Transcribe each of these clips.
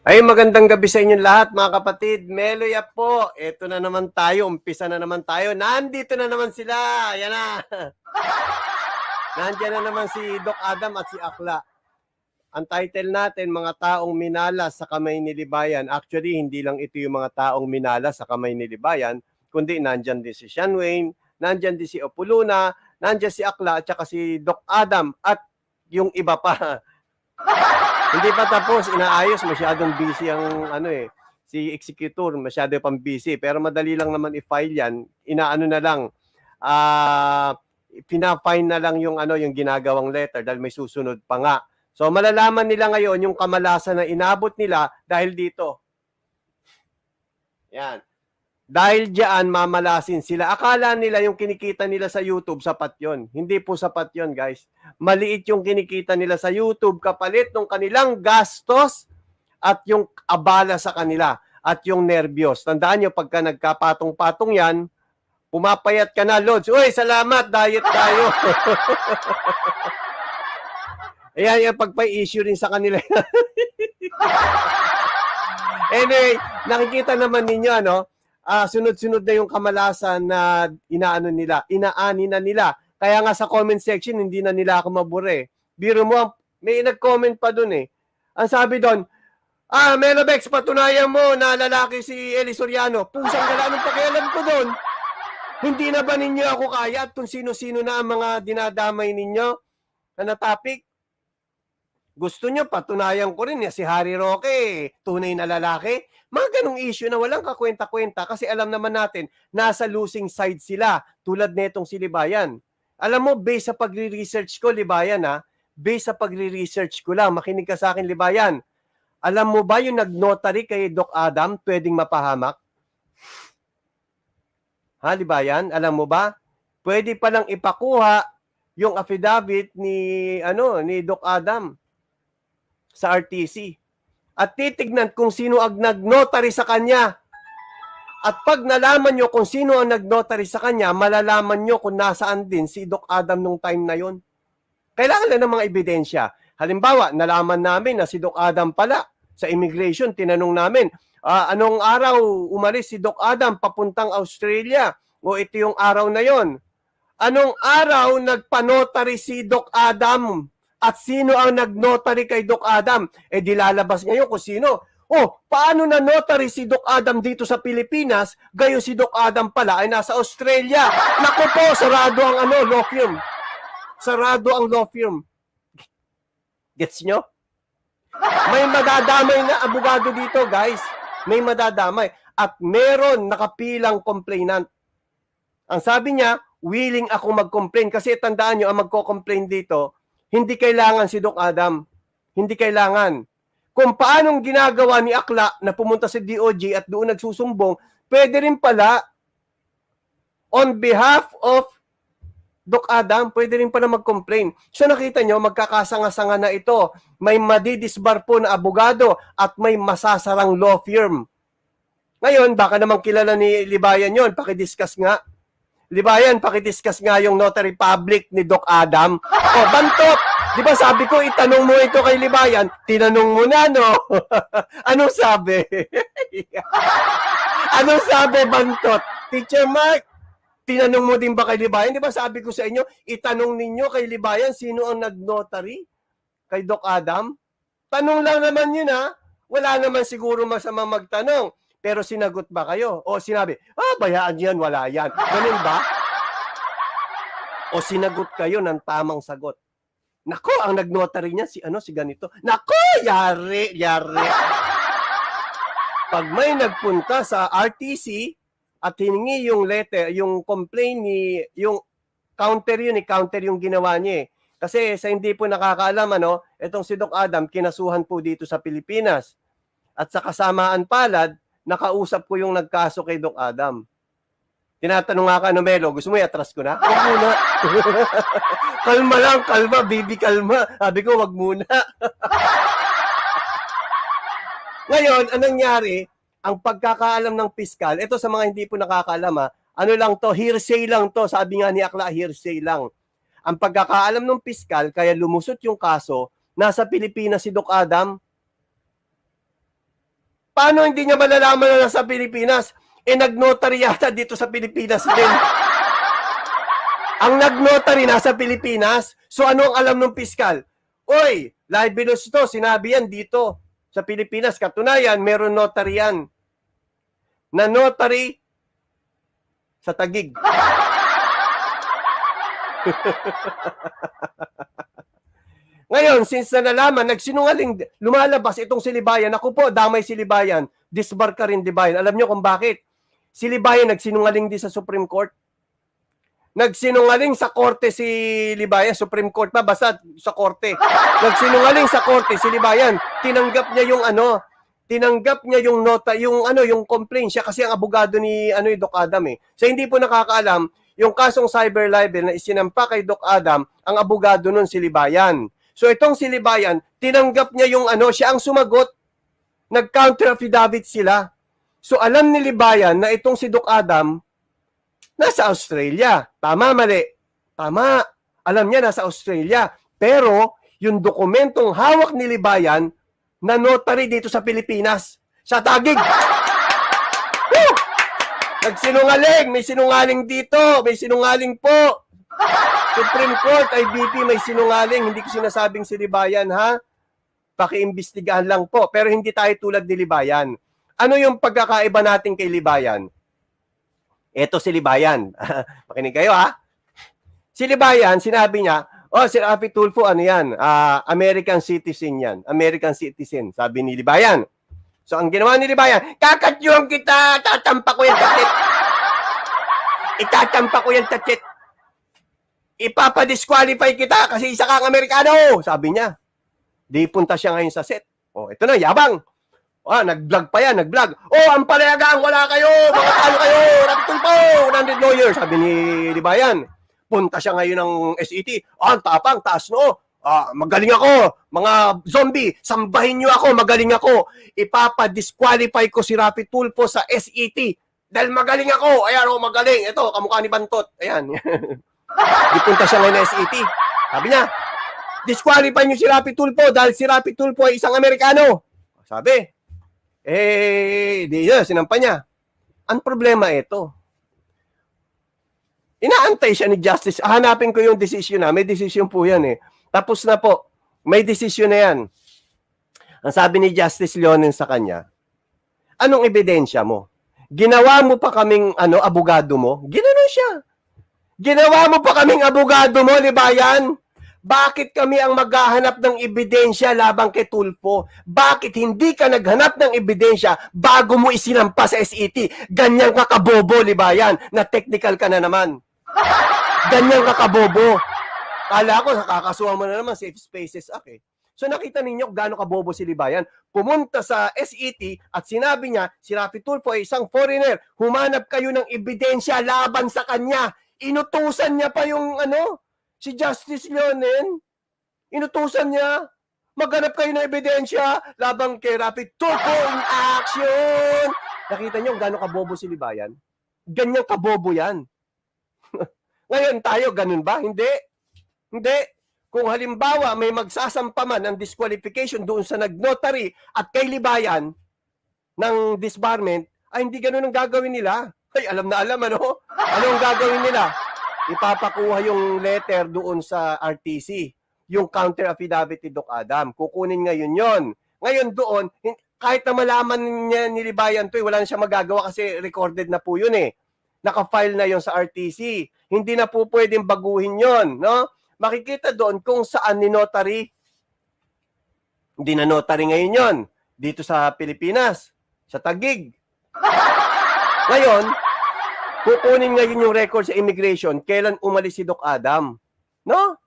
Ay, magandang gabi sa inyong lahat, mga kapatid. Meloy po. Ito na naman tayo. Umpisa na naman tayo. Nandito na naman sila. Yan na. Nandiyan na naman si Doc Adam at si Akla. Ang title natin, mga taong minala sa kamay ni Libayan. Actually, hindi lang ito yung mga taong minala sa kamay ni Libayan, kundi nandyan din si Sean Wayne, nandyan din si Opuluna, nandyan si Akla, at saka si Doc Adam, at yung iba pa. Hindi pa tapos, inaayos, masyadong busy ang si executor, masyado pang busy. Pero madali lang naman i-file 'yan. Inaano na lang, pina-fine na lang yung yung ginagawang letter dahil may susunod pa nga. So malalaman nila ngayon yung kamalasan na inabot nila dahil dito. Yan. Dahil diyan mamalasin sila. Akala nila yung kinikita nila sa YouTube sapat yon. Hindi po sapat yon, guys. Maliit yung kinikita nila sa YouTube kapalit ng kanilang gastos at yung abala sa kanila at yung nervyos. Tandaan nyo, pagka nagkapatong-patong yan, pumapayat ka na, Lods. Uy, salamat, diet tayo. Ayan, yung pagpa-issue rin sa kanila. Anyway, nakikita naman ninyo, sunod-sunod na yung kamalasan na inaani na nila. Kaya nga sa comment section, hindi na nila ako mabure. Biro mo, may nag-comment pa dun eh. Ang sabi doon, Melobex, patunayan mo na lalaki si Eli Soriano. Pusang gala, anong pakialam ko doon? Hindi na ba ninyo ako kaya at kung sino-sino na ang mga dinadamay ninyo na topic? Gusto nyo, patunayan ko rin si Harry Roque, tunay na lalaki. Mga ganong issue na walang kakwenta-kwenta kasi alam naman natin, nasa losing side sila, tulad netong si Libayan. Alam mo, based sa pagre-research ko, Libayan based sa pagre-research ko lang, makinig ka sa akin, Libayan. Alam mo ba yung nag-notary kay Doc Adam pwedeng mapahamak? Ha, Libayan? Alam mo ba? Pwede palang ipakuha yung affidavit ni Doc Adam sa RTC. At titignan kung sino ang nag-notary sa kanya. At pag nalaman nyo kung sino ang nag-notary sa kanya, malalaman nyo kung nasaan din si Doc Adam nung time na yon. Kailangan lang ng mga ebidensya. Halimbawa, nalaman namin na si Doc Adam pala sa immigration, tinanong namin, anong araw umalis si Doc Adam papuntang Australia? O ito yung araw na yon. Anong araw nagpanotary si Doc Adam? At sino ang nag-notary kay Doc Adam? Di lalabas ngayon kung sino. Paano na notary si Doc Adam dito sa Pilipinas, gayon si Doc Adam pala ay nasa Australia? Naku po, sarado ang law firm. Sarado ang law firm. Gets nyo? May madadamay na abogado dito, guys. May madadamay. At meron nakapilang complainant. Ang sabi niya, willing ako mag-complain. Kasi tandaan nyo, ang magko-complain dito, hindi kailangan si Doc Adam. Hindi kailangan. Kung paanong ginagawa ni Akla na pumunta sa DOJ at doon nagsusumbong, pwede rin pala on behalf of Doc Adam, pwede rin pala mag-complain. So nakita nyo, magkakasanga-sanga na ito. May madidisbar po na abogado at may masasarang law firm. Ngayon, baka naman kilala ni Libayan yon, pakidiscuss nga. Libayan, pakidiscuss nga yung notary public ni Doc Adam. Bantot! Di ba sabi ko, itanong mo ito kay Libayan, tinanong mo na, no? Anong sabi? Anong sabi, Bantot? Teacher Mark, tinanong mo din ba kay Libayan? Di ba sabi ko sa inyo, itanong ninyo kay Libayan sino ang nag-notary kay Doc Adam? Tanong lang naman yun, Wala naman siguro masama magtanong. Pero sinagot ba kayo? O sinabi, bayaan yan, wala yan. Ganun ba? O sinagot kayo ng tamang sagot? Nako, ang nag-notary niya, si ganito. Nako, yari. Pag may nagpunta sa RTC at hiningi yung letter, yung complaint yung counter yung ginawa niya. Kasi sa hindi po nakakaalam, itong si Doc Adam, kinasuhan po dito sa Pilipinas. At sa kasamaan palad, nakausap ko yung nagkaso kay Doc Adam. Tinatanong nga Melo, gusto mo i-atras ko na? Wag muna. Kalma lang, kalma, baby, kalma. Sabi ko, wag muna. Ngayon, anong nangyari? Ang pagkakaalam ng piskal, ito sa mga hindi po nakakaalam, ano lang to, hearsay lang to. Sabi nga ni Akla, hearsay lang. Ang pagkakaalam ng piskal, kaya lumusot yung kaso, nasa Pilipinas si Doc Adam. Paano hindi niya malalaman na nasa Pilipinas? Nag-notary yata dito sa Pilipinas din. Ang nag-notary nasa Pilipinas. So ano ang alam ng piskal? Oy, libelous to, sinabi yan dito sa Pilipinas. Katunayan, meron notary yan. Na notary sa Taguig. Ngayon, since nalalaman, nagsinungaling, lumalabas itong si Libayan. Ako po, damay si Libayan. Disbar ka rin, Libayan. Alam nyo kung bakit? Si Libayan nagsinungaling din sa Supreme Court. Nagsinungaling sa korte si Libayan. Supreme Court pa, basta sa korte. Nagsinungaling sa korte si Libayan. Tinanggap niya yung tinanggap niya yung nota, yung complaint siya kasi ang abogado ni Doc Adam eh. So hindi po nakakaalam, yung kasong cyber libel na isinampa kay Doc Adam, ang abogado nun si Libayan. So itong si Libayan, tinanggap niya yung siya ang sumagot, nag-counter affidavit sila. So alam ni Libayan na itong si Doc Adam nasa Australia. Tama, mali? Tama. Alam niya nasa Australia. Pero yung dokumentong hawak ni Libayan na notary dito sa Pilipinas, sa Taguig. Nagsinungaling, may sinungaling dito, may sinungaling po. Supreme Court, IBP, may sinungaling. Hindi ko sinasabing si Libayan, ha? Pakiimbestigahan lang po. Pero hindi tayo tulad ni Libayan. Ano yung pagkakaiba natin kay Libayan? Ito si Libayan. Makinig kayo, ha? Si Libayan, sinabi niya, si Rafi Tulfo, American citizen yan. American citizen, sabi ni Libayan. So, ang ginawa ni Libayan, kakatyong kita, tatampa ko yung tatit. Itatampa ko yung tatit. Ipapadisqualify kita kasi isa kang Amerikano, sabi niya. Di punta siya ngayon sa set. Ito na, yabang. Nag-vlog pa yan, nag-vlog. Ang palayagang, wala kayo, mga talo kayo, Rafi Tulfo, 100 lawyers, sabi ni Libayan. Punta siya ngayon ng SET. Ang tapang, taas no. Magaling ako, mga zombie, sambahin niyo ako, magaling ako. Ipapadisqualify ko si Rafi Tulfo sa SET. Dahil magaling ako. Ayan, magaling. Ito, kamukha ni Bantot. Ayan. Dipunta siya ngayon ng SET. Sabi niya, disqualify niyo si Rafi Tulfo dahil si Rafi Tulfo ay isang Amerikano. Sabi, di niya, sinampa niya. Ang problema ito, inaantay siya ni Justice. Hanapin ko yung decision na. May decision po yan eh. Tapos na po. May decision na yan. Ang sabi ni Justice Leonen sa kanya, anong ebidensya mo? Ginawa mo pa kaming abogado mo? Ginanon siya. Ginawa mo pa kaming abogado mo, Libayan? Bakit kami ang maghahanap ng ebidensya labang kay Tulfo? Bakit hindi ka naghanap ng ebidensya bago mo isinampa sa SET? Ganyan ka kabobo, Libayan, na technical ka na naman. Ganyan ka kabobo. Kala ko, nakakasuha mo na naman Safe Spaces Act eh. So nakita ninyo gaano kabobo si Libayan. Pumunta sa SET at sinabi niya, si Rafi Tulfo ay isang foreigner. Humanap kayo ng ebidensya laban sa kanya. Inutusan niya pa yung si Justice Leonen. Inutusan niya. Maghanap kayo ng ebidensya labang kay Rafi Tulfo in action. Nakita niyo gaano kabobo si Libayan? Ganyan kabobo yan. Ngayon tayo, ganun ba? Hindi. Hindi. Kung halimbawa may magsasampa man ng disqualification doon sa nag-notary at kay Libayan ng disbarment, ay hindi ganun ang gagawin nila. Ay, alam na alam, ano? Ano ang gagawin nila? Ipapakuha yung letter doon sa RTC, yung counter affidavit ni Doc Adam. Kukunin ngayon yon. Ngayon doon, kahit na malaman niya ni Libayan to, wala na siya magagawa kasi recorded na po yun eh. Naka-file na yon sa RTC. Hindi na po pwedeng baguhin yon, no? Makikita doon kung saan ni notary. Hindi na notary ngayon yon. Dito sa Pilipinas, sa Taguig. Ngayon, kukunin ngayon yung record sa immigration kailan umalis si Doc Adam. No?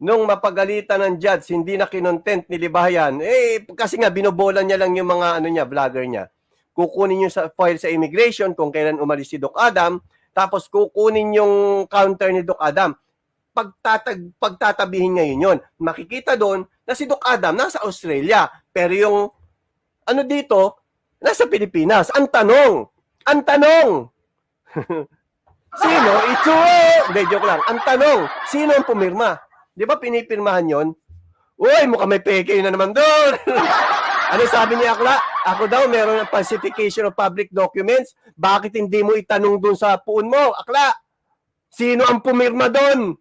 Nung mapagalitan ng judge, hindi na kinontent ni Libayan. Kasi nga, binobola niya lang yung mga vlogger niya. Kukunin yung sa file sa immigration kung kailan umalis si Doc Adam, tapos kukunin yung counter ni Doc Adam. Pagtatabihin ngayon yun. Makikita doon na si Doc Adam nasa Australia. Pero yung dito, nasa Pilipinas. Ang tanong, sino? Hindi, joke lang. Ang tanong, sino ang pumirma? Di ba pinipirmahan yon? Uy, mukhang may peke na naman doon. Ano sabi ni Akla? Ako daw meron ng falsification of public documents. Bakit hindi mo itanong doon sa puon mo, Akla? Sino ang pumirma doon?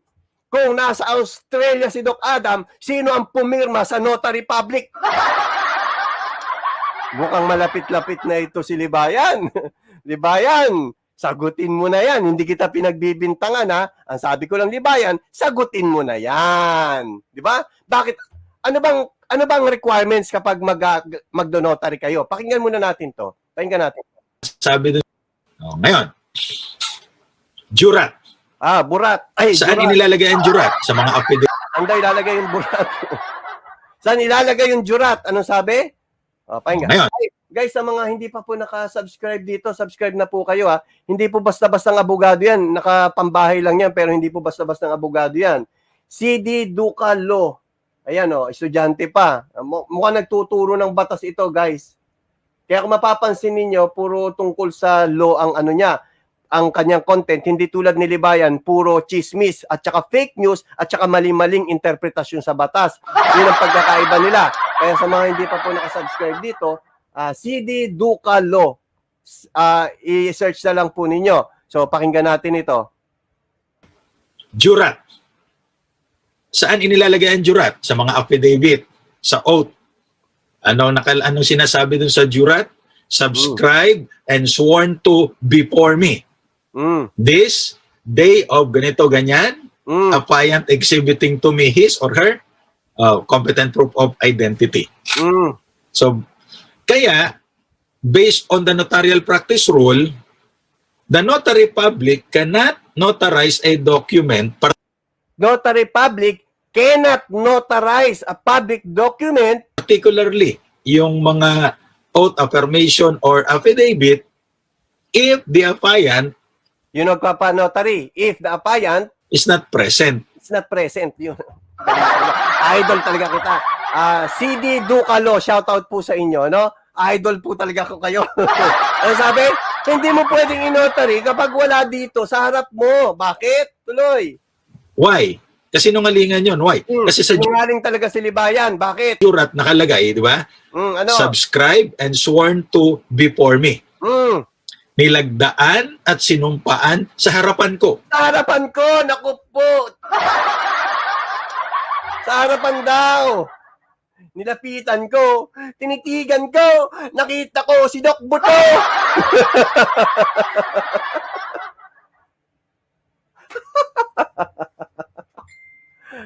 Kung nasa Australia si Doc Adam, sino ang pumirma sa notary public? Mukhang malapit-lapit na ito si Libayan. Libayan, sagutin mo na yan. Hindi kita pinagbibintangan, ha? Ang sabi ko lang, Libayan, sagutin mo na yan. Di ba? Bakit? Ano bang requirements kapag magdo-notary kayo? Pakinggan muna natin to. Pakinggan natin. Sabi doon. Ngayon, jurat. Burat. Ay, Saan jurat. inilalagay ang jurat? Sa mga affidavit. Anda ilalagay yung burat. Saan ilalagay yung jurat? Anong sabi? Pakinggan. Ngayon. Ay, guys, sa mga hindi pa po nakasubscribe dito, subscribe na po kayo, ha. Hindi po basta-bastang abogado yan. Nakapambahay lang yan, pero hindi po basta-bastang abogado yan. CD Duca Law. Ayan, estudyante pa. Mukhang nagtuturo ng batas ito, guys. Kaya kung mapapansin ninyo, puro tungkol sa law ang ano niya, ang kanyang content, hindi tulad ni Libayan, puro chismis at saka fake news at saka mali-maling interpretasyon sa batas. Yun ang pagkakaiba nila. Kaya sa mga hindi pa po nakasubscribe dito, CD Duca Law. I-search na lang po ninyo. So, pakinggan natin ito. Jurat. Saan inilalagay ang jurat? Sa mga affidavit, sa oath. Anong sinasabi dun sa jurat? Subscribed and sworn to before me. This day of ganito ganyan, affiant exhibiting to me his or her competent proof of identity. So, kaya, based on the notarial practice rule, the notary public cannot notarize a document. Notary public cannot notarize a public document, Particularly, yung mga oath affirmation or affidavit, if the affiant yun nagpapa-notary. If the affiant is not present. is not present, yun. Idol talaga kita. CD Duca Law, shoutout po sa inyo, no? Idol po talaga ko kayo. Ano sabi? Hindi mo pwedeng i-notary kapag wala dito sa harap mo. Bakit? Tuloy. Why? Kasi nungalingan yun. Why? Kasi sa Sinungaling talaga si Libayan. Bakit? jurat nakalagay, di ba? Ano? Subscribe and sworn to before me. Nilagdaan at sinumpaan sa harapan ko. Sa harapan ko, naku po. Sa harapan daw. Nilapitan ko, tinitigan ko, nakita ko si Doc Buto.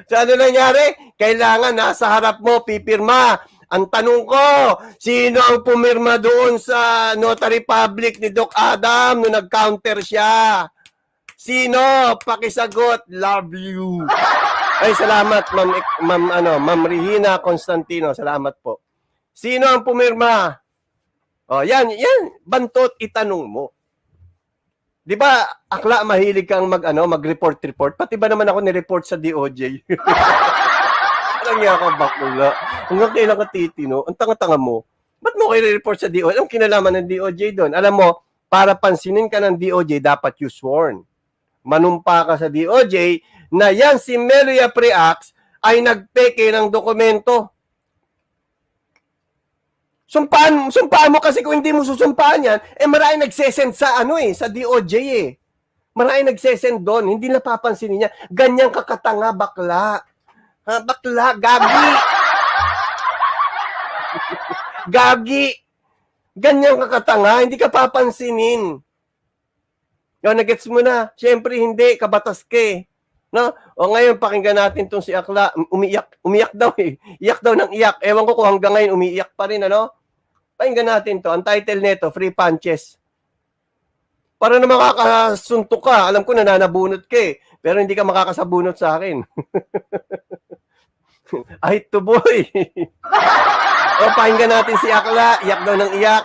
So ano nangyari? Kailangan nasa harap mo, pipirma. Ang tanong ko, sino ang pumirma doon sa notary public ni Doc Adam nung nag-counter siya? Sino? Pakisagot. Love you. Ay, salamat, Ma'am Regina Constantino. Salamat po. Sino ang pumirma? Yan. Bantot, itanong mo. Di ba, Akla, mahilig kang mag-report. Pati ba naman ako ni-report sa DOJ? Alam niya ako, bakula. Hanggang kailan ka titino, ang tanga-tanga mo. Ba't mo kayo report sa DOJ? Anong kinalaman ng DOJ doon? Alam mo, para pansinin ka ng DOJ, dapat you sworn. Manumpa ka sa DOJ na yan si Melia Preax ay nagpeke ng dokumento. Sumpaan mo kasi kung hindi mo susumpaan yan, maraming nagsesend sa sa DOJ eh. Maraming nagsesend doon, hindi napapansin niya. Ganyan kakatanga, bakla. Bakla, gagi. Gagi. Ganyan kakatanga, hindi ka papansinin. Nagets mo na. Siyempre hindi, kabatas ka eh. No? Ngayon, pakinggan natin tong si Akla. Umiyak daw eh. Iyak daw ng iyak. Ewan ko kung hanggang ngayon umiiyak pa rin, ano? Pakinggan natin to. Ang title nito, Free Punches. Para na makakasuntok ka. Alam ko nananabunot ka eh. Pero hindi ka makakasabunot sa akin. Ay, tuboy. Pakinggan natin si Akla. Iyak daw ng iyak.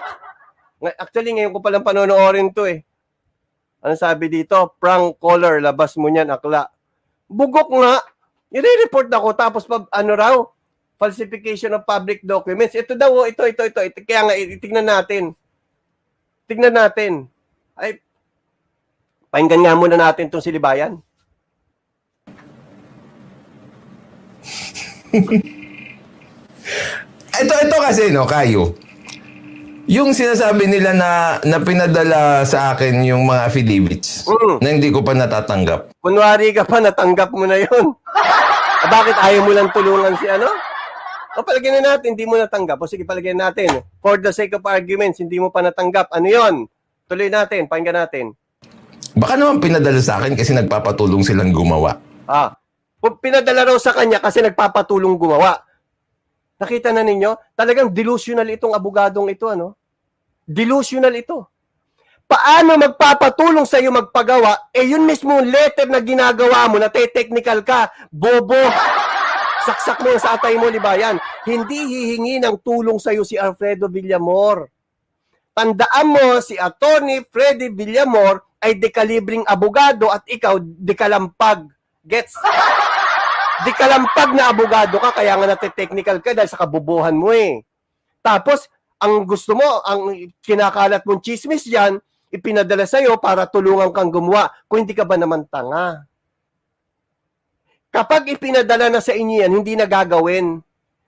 Actually, ngayon ko palang panonoorin to eh. Ano sabi dito? Prank caller. Labas mo niyan, Akla. Bugok nga. I-report ako. Tapos, falsification of public documents. Ito daw, ito. Kaya nga, tignan natin. Ay, pakinggan nga muna natin itong si Libayan. ito kasi, no, Kayo. Yung sinasabi nila na pinadala sa akin yung mga affidavits na hindi ko pa natatanggap. Kunwari ka pa, natanggap mo na yun. Bakit ayaw mo lang tulungan si ano? O palagyan na natin, hindi mo natanggap. O sige, palagyan natin. For the sake of arguments, hindi mo pa natanggap. Ano yon? Tuloy natin, pakinggan natin. Baka naman pinadala sa akin kasi nagpapatulong silang gumawa. Pinadala raw sa kanya kasi nagpapatulong gumawa. Nakita na ninyo? Talagang delusional itong abogadong ito, ano? Delusional ito. Paano magpapatulong sa iyo magpagawa? Yun mismo letter na ginagawa mo, na technical ka, bobo. Saksak mo sa atay mo, Libayan. Hindi hihingi ng tulong sa iyo si Alfredo Villamor. Tandaan mo, si Attorney Freddy Villamor ay dekalibring abogado at ikaw dekalampag. Gets? Dekalampag na abogado ka, kaya nga nate-technical ka dahil sa kabubuhan mo eh. Tapos, ang gusto mo, ang kinakalat mong chismis yan, ipinadala sa'yo para tulungan kang gumawa. Kung hindi ka ba naman tanga? Kapag ipinadala na sa inyo yan, hindi na gagawin.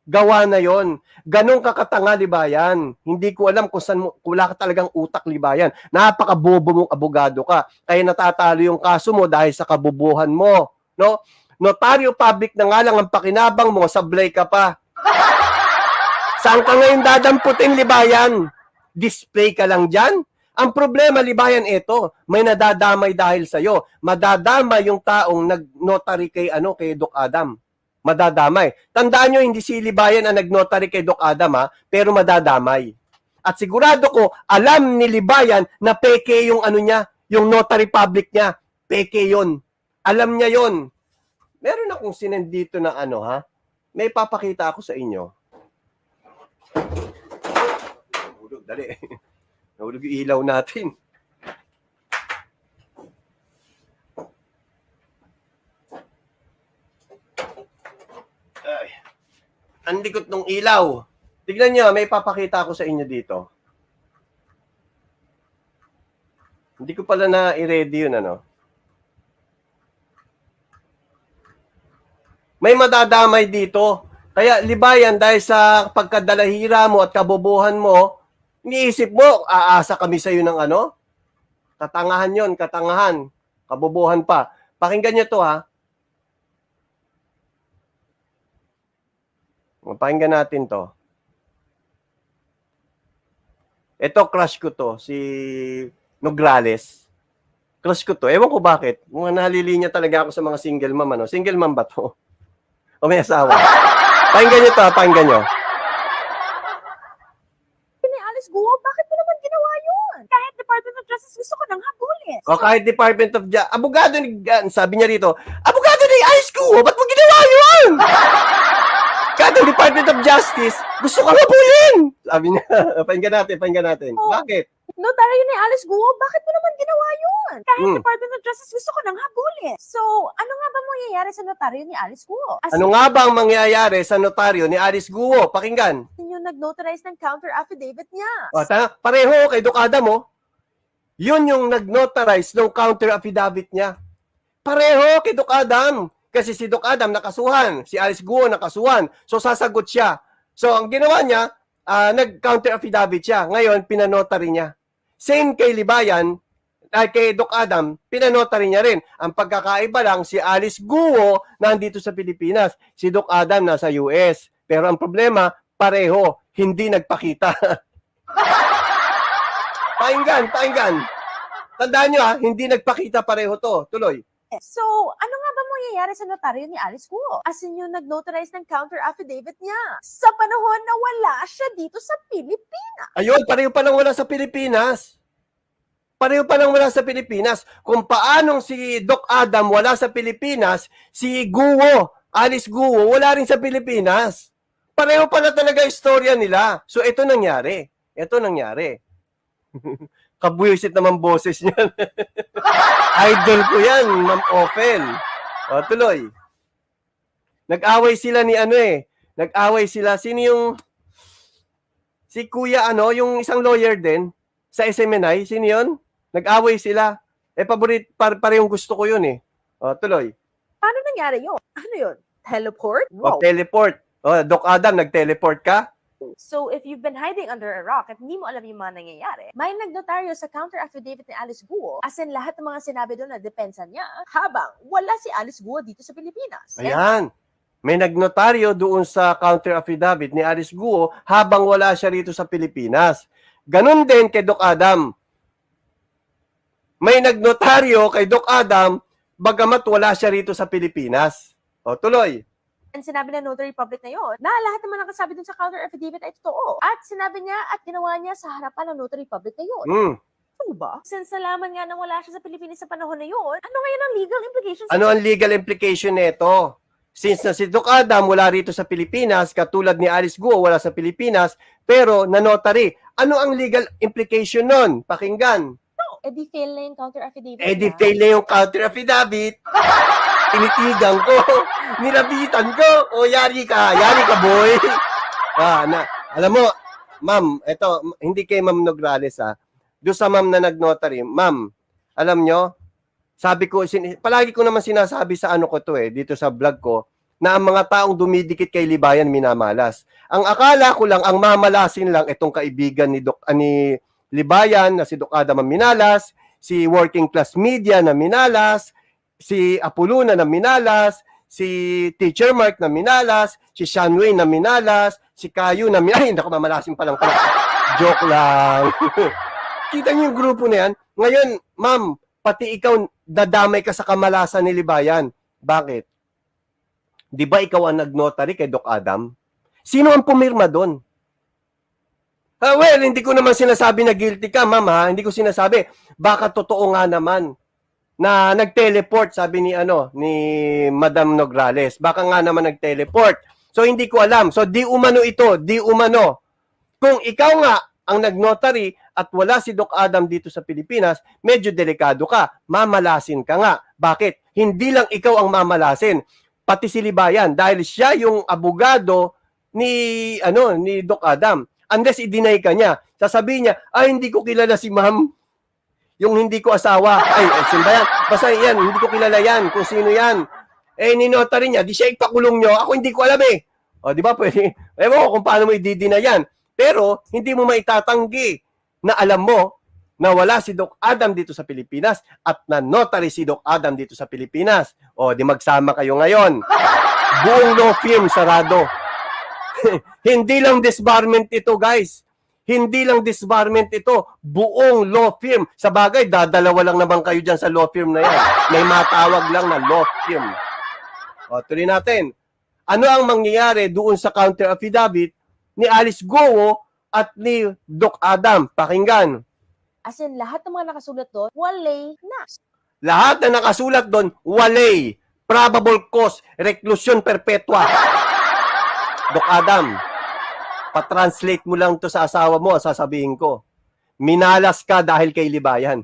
Gawa na yon. Ganun ka katanga, Libayan. Hindi ko alam kung saan mo, wala ka talagang utak, Libayan. Napakabobo mong abogado ka. Kaya natatalo yung kaso mo dahil sa kabubuhan mo. No? Notaryo public na nga lang ang pakinabang mo, sablay ka pa. Saan ka ngayon dadamputin, Libayan? Display ka lang dyan? Ang problema, Libayan, ito, may nadadamay dahil sa'yo. Madadamay yung taong nag-notary kay Doc Adam. Madadamay. Tandaan nyo, hindi si Libayan ang nag-notary kay Doc Adam, pero madadamay. At sigurado ko, alam ni Libayan na peke yung niya, yung notary public niya. Peke yon. Alam niya yon. Meron akong sinend dito na may papakita ako sa inyo. Nahulog, dali. Nahulog yung ilaw natin. Ay. Ang likot ng ilaw. Tignan nyo, may papakita ako sa inyo dito. Hindi ko pala na i-ready yun, May madadamay dito. Kaya, Libayan, dahil sa pagkadalahira mo at kabobohan mo, iniisip mo, aasa kami sa iyo ng Katangahan yon, katangahan. Kabobohan pa. Pakinggan nyo to, ha. Pakinggan natin to. Ito, crush ko to. Si Nograles. Crush ko to. Ewan ko bakit. Mga nalilinya talaga ako sa mga single mom, Single mom ba to? O may asawa? Pakinggan nyo to, pakinggan nyo. Ni Alice Guo, bakit mo naman ginawa yun? Kahit Department of Justice gusto ko nang habulin. O kahit Department of Justice, abogado ni, sabi niya rito, abogado ni Alice Guo, ba't mo ginawa yun? Kahit ang Department of Justice, gusto ka habulin. Sabi niya, pakinggan natin. Oh. Bakit? Notaryo ni Alice Guo, bakit mo naman ginawa yun? Kahit Department of Justice gusto ko nang habulin. So, ano nga ba mangyayari sa notaryo ni Alice Guo? As Ano nga ba ang mangyayari sa notaryo ni Alice Guo? Pakinggan. yung nag-notarize ng counter affidavit niya. O, pareho kay Doc Adam, Yun yung nag-notarize ng counter affidavit niya. Pareho kay Doc Adam. Kasi si Doc Adam nakasuhan, si Alice Guo nakasuhan. So, sasagot siya. So, ang ginawa niya, nag-counter affidavit siya. Ngayon, pinanotary niya. Same kay Libayan, kay Doc Adam, pinanotary niya rin. Ang pagkakaiba lang, si Alice Guo nandito sa Pilipinas. Si Doc Adam nasa US. Pero ang problema, pareho, hindi nagpakita. Pakinggan. Tandaan nyo hindi nagpakita pareho to. Tuloy. So, ano nga ba mangyayari sa notaryo ni Alice Guo? As in yung nag-notarize ng counter affidavit niya sa panahon na wala siya dito sa Pilipinas. Ayun, pareho pa lang wala sa Pilipinas. Pareho pa lang wala sa Pilipinas. Kung paanong si Doc Adam wala sa Pilipinas, si Guo, Alice Guo, wala rin sa Pilipinas. Pareho pala talaga istorya nila. So, ito nangyari. Kabwisit naman boses niyan. Idol ko yan, Ma'am Ophel. O, tuloy. Nag-away sila ni Nag-away sila. Sino yung... Si Kuya yung isang lawyer din sa SMNI. Sino yun? Nag-away sila. Parehong gusto ko yun O, tuloy. Paano nangyari yun? Ano yun? Teleport? O, teleport. O, Doc Adam, nag-teleport ka? So if you've been hiding under a rock at hindi mo alam yung mga nangyayari, may nagnotaryo sa counter affidavit ni Alice Guo, as in lahat ng mga sinabi doon na depensa niya, habang wala si Alice Guo dito sa Pilipinas. Ayan. May nagnotaryo doon sa counter affidavit ni Alice Guo habang wala siya rito sa Pilipinas. Ganon din kay Doc Adam. May nagnotaryo kay Doc Adam bagamat wala siya rito sa Pilipinas. O, tuloy. And sinabi ng notary public na yun, na lahat naman ang kasabi dun sa counter affidavit ay totoo. At sinabi niya at ginawa niya sa harapan ng notary public na yun. Ano ba? Since nalaman nga nang wala siya sa Pilipinas sa panahon na yun, ano ngayon ang legal implications? Ano ang legal implication nito? Since na si Doc Adam wala rito sa Pilipinas, katulad ni Alice Guo wala sa Pilipinas, pero na-notary. Ano ang legal implication nun? Pakinggan. Di fail na yung counter affidavit Di niya. fail na yung counter affidavit. Tinitigan ko. Nilabitan ko. O, yari ka boy. Alam mo, ma'am, eto, hindi kay Ma'am Nograles doon sa ma'am na nag-notary, ma'am, alam nyo, sabi ko, palagi ko naman sinasabi sa ano ko to dito sa vlog ko, na ang mga taong dumidikit kay Libayan minamalas. Ang akala ko lang, ang mamalasin lang itong kaibigan ni Libayan na si Doc Adam ang minalas, si Working Class Media na minalas, si Apoluna na minalas, si Teacher Mark na minalas, si Shanway na minalas, si Kayu na minalas. Ay, naku, mamalasin pa lang pala. Joke lang. Kita niyo yung grupo na yan. Ngayon, ma'am, pati ikaw, dadamay ka sa kamalasan ni Libayan. Bakit? Di ba ikaw ang nag-notary kay Doc Adam? Sino ang pumirma doon? Well, hindi ko naman sinasabi na guilty ka, ma'am, ha? Hindi ko sinasabi. Baka totoo nga naman na nag-teleport, sabi ni Madam Nograles. Baka nga naman nag-teleport. So, hindi ko alam. So, di umano ito. Di umano. Kung ikaw nga ang nag-notary at wala si Doc Adam dito sa Pilipinas, medyo delikado ka. Mamalasin ka nga. Bakit? Hindi lang ikaw ang mamalasin. Pati si Libayan. Dahil siya yung abogado ni Doc Adam. Unless i-deny ka niya. Sasabihin niya, hindi ko kilala si ma'am. Yung hindi ko asawa. Sino ba yan? Basta yan, hindi ko kilala yan. Kung sino yan. Ninotary niya, di siya ipakulong nyo. Ako hindi ko alam O, di ba? Pwede. Ewan ko kung paano mo i-deny yan. Pero, hindi mo maitatanggi na alam mo na wala si Doc Adam dito sa Pilipinas at na notary si Doc Adam dito sa Pilipinas. O, di magsama kayo ngayon. Buong law firm sarado. Hindi lang disbarment ito, guys. Hindi lang disbarment ito, buong law firm. Sa bagay, dadalawa lang naman kayo dyan sa law firm na yan. May matawag lang na law firm. O, tuloy natin. Ano ang mangyayari doon sa counter affidavit ni Alice Guo at ni Doc Adam? Pakinggan. As in, lahat ng mga nakasulat doon, walay na. Lahat na nakasulat doon, walay. Probable cause, reclusion perpetua. Doc Adam, pa-translate mo lang to sa asawa mo, sasabihin ko. Minalas ka dahil kay Libayan.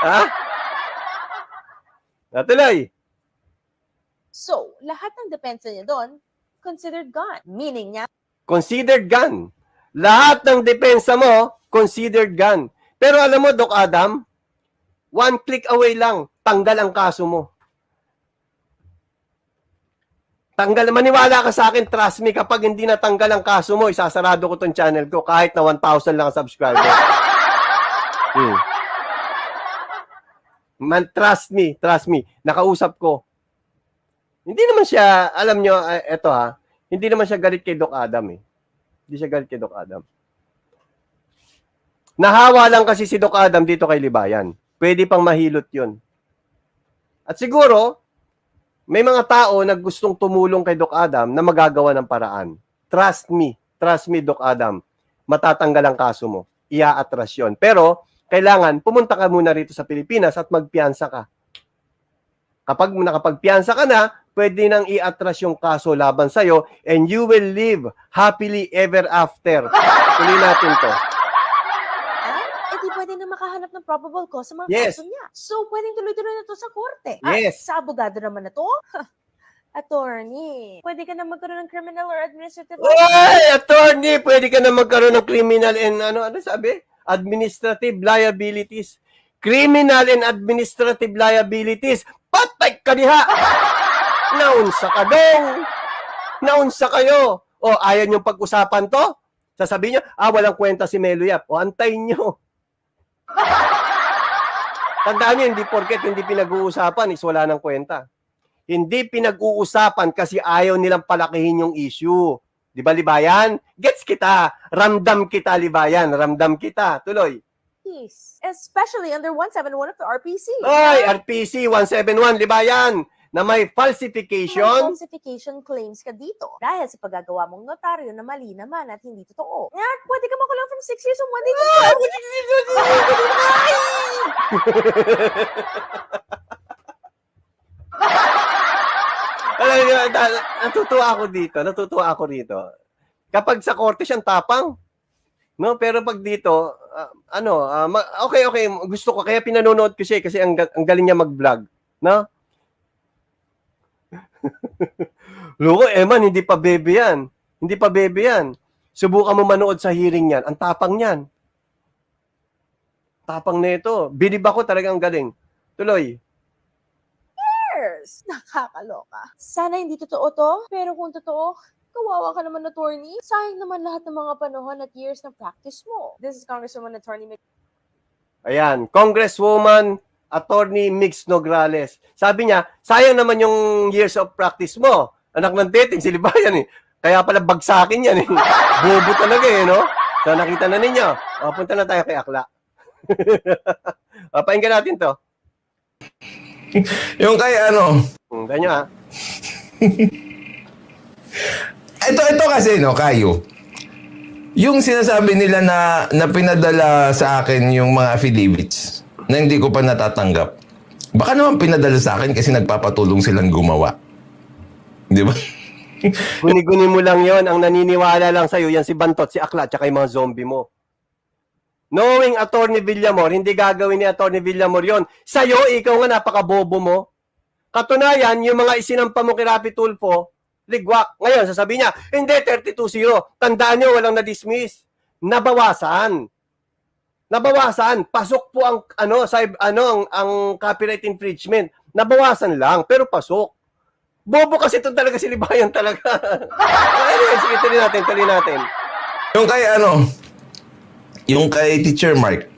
Ha? Natuloy. So, lahat ng depensa niya doon, considered gone. Meaning niya, Considered gun. Lahat ng depensa mo, considered gun. Pero alam mo, Doc Adam, one click away lang, tanggal ang kaso mo. Maniwala ka sa akin, trust me, kapag hindi natanggal ang kaso mo, isasarado ko tong channel ko kahit na 1,000 lang ang subscriber. Man, trust me, nakausap ko. Hindi naman siya, alam nyo, hindi naman siya galit kay Doc Adam Hindi siya galit kay Doc Adam. Nahawa lang kasi si Doc Adam dito kay Libayan. Pwede pang mahilot yun. At siguro, may mga tao na gustong tumulong kay Doc Adam na magagawa ng paraan. Trust me, Doc Adam. Matatanggal ang kaso mo. Ia-atras yun. Pero, kailangan pumunta ka muna rito sa Pilipinas at magpiyansa ka. Kapag nakapagpiyansa ka na, pwede nang i-atras yung kaso laban sa'yo and you will live happily ever after. Tuloy natin to. di pwede na makahanap ng probable cause sa mga Yes. kaso niya. So, pwedeng tuloy-tuloy na to sa korte. Yes. Sa abogado naman na to, attorney, pwede ka na magkaroon ng criminal or administrative Oy, attorney, pwede ka na magkaroon ng criminal and ano sabi? Administrative liabilities. Criminal and administrative liabilities. Patay ka diha. Naunsa ka dong. Naunsa kayo. O, ayaw niyong pag-usapan to? Sasabihin niyo, walang kwenta si Melo Yap. O, antayin niyo. Tandaan niyo, hindi porket hindi pinag-uusapan is wala ng kwenta. Hindi pinag-uusapan kasi ayaw nilang palakihin yung issue. Di ba, Libayan? Gets kita. Ramdam kita, Libayan. Ramdam kita. Tuloy. Peace. Especially under 171 of the RPC. Oy, RPC 171, Libayan, na may May falsification. falsification claims ka dito dahil sa paggagawa mong notaryo na mali naman at hindi totoo. At pwede ka makulong from 6 years and 1 day to 12. Alam niyo, natutuwa ako dito. Kapag sa korte siyang tapang, no? Pero pag dito, okay, gusto ko, kaya pinanonood ko siya kasi ang galing niya mag-vlog, no? Loko, Eman, hindi pa bebe yan. Hindi pa bebe yan. Subukan mo manood sa hearing yan. Ang tapang niyan. Tapang nito. Bilib ako, talagang galing. Tuloy. Years. Nakakaloka. Sana hindi totoo to, pero kung totoo, kawawa ka naman, attorney. Sayang naman lahat ng mga panahon at years na practice mo. This is Congresswoman Attorney Ayan, Congresswoman Attorney Mix Nograles. Sabi niya, sayang naman yung years of practice mo. Anak ng dating, si Libayan eh. Kaya pala bagsakin yan eh. Bobo talaga eh, no? So nakita na ninyo. Punta na tayo kay Akla. Pakinggan natin to. Yung kay Ganyan ha. Ito kasi, no, Kayo. Yung sinasabi nila na pinadala sa akin yung mga affidavits na hindi ko pa natatanggap. Baka naman pinadala sa akin kasi nagpapatulong silang gumawa. Di ba? Guni-guni mo lang yon. Ang naniniwala lang sa'yo, yan si Bantot, si Akla, tsaka yung mga zombie mo. Knowing Attorney Villamor, hindi gagawin ni Attorney Villamor yon. Sa'yo, ikaw nga napakabobo mo. Katunayan, yung mga isinampa mo kay Rapi Tulfo, ligwak. Ngayon, sasabihin niya, hindi, 32-0. Tandaan niyo, walang na-dismiss. Nabawasan. Pasok po ang ang copyright infringement. Nabawasan lang, pero pasok. Bobo kasi ito talaga si Libayan talaga. Anyway, sige, tuloy natin. Yung kay Teacher Mark.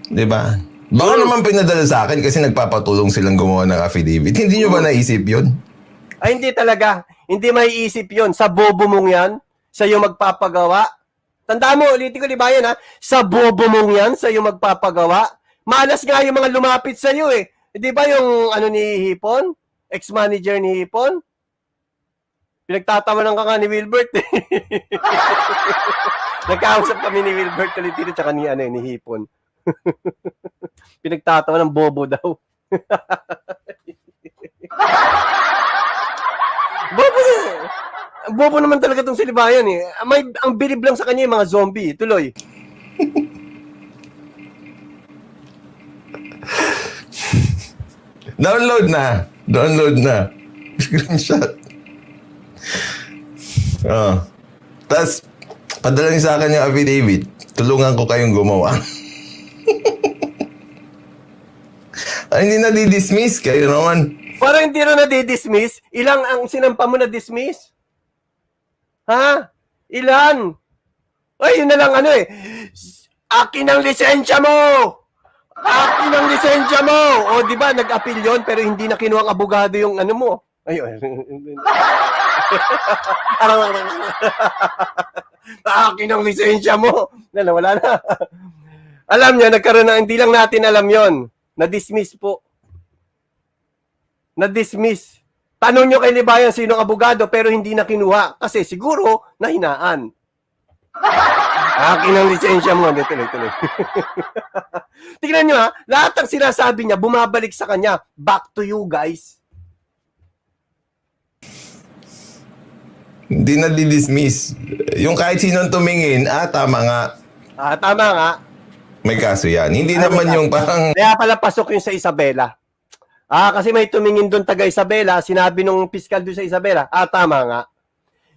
Di ba? Baka naman pinadala sa akin kasi nagpapatulong silang gumawa ng affidavit. Hindi nyo ba naisip yun? Ay, hindi talaga. Hindi maiisip yon. Sa bobo mong yan, sa'yo magpapagawa. Tandaan mo, ulitin ko, Libayan ha, sa bobo mong yan, sa'yo magpapagawa. Malas nga yung mga lumapit sa'yo eh. Di ba yung ni Hipon? Ex-manager ni Hipon? Pinagtatawanan ka nga ni Wilbert eh. Nagkausap kami ni Wilbert Tolentino tsaka ni Hipon. Pinagtatawanan ng bobo daw. Bobo naman talaga tong si Libayan eh. Ang bilib lang sa kanya yung mga zombie. Tuloy. Download na. Screenshot. Tapos, padala niyo sa akin yung affidavit. Tulungan ko kayong gumawa. Hindi na di-dismiss. Kayo naman. Parang hindi rin na-dismiss. Ilang ang sinampa mo na-dismiss? Ha? Ilan? Ay, yun na lang Akin ang lisensya mo! Akin ang lisensya mo! O, di ba, nag-appeal yun, pero hindi na kinuha ang abogado yung mo. Ayun. Akin ang lisensya mo! Wala na. Alam niyo, nagkaroon na, hindi lang natin alam yon. Na-dismiss po. Na-dismiss. Tanong nyo kay Libayan sinong abogado pero hindi na kinuha kasi siguro nahinaan. Akin ang lisensya mo. Tuloy. Tingnan nyo ha, lahat ng sinasabi niya bumabalik sa kanya. Back to you guys. Hindi na di-dismiss. Yung kahit sinong tumingin, tama nga. Tama nga. May kaso yan. Hindi naman yung parang... Kaya pala pasok yung sa Isabela. Kasi may tumingin doon taga Isabela, sinabi nung piskal doon sa Isabela, tama nga.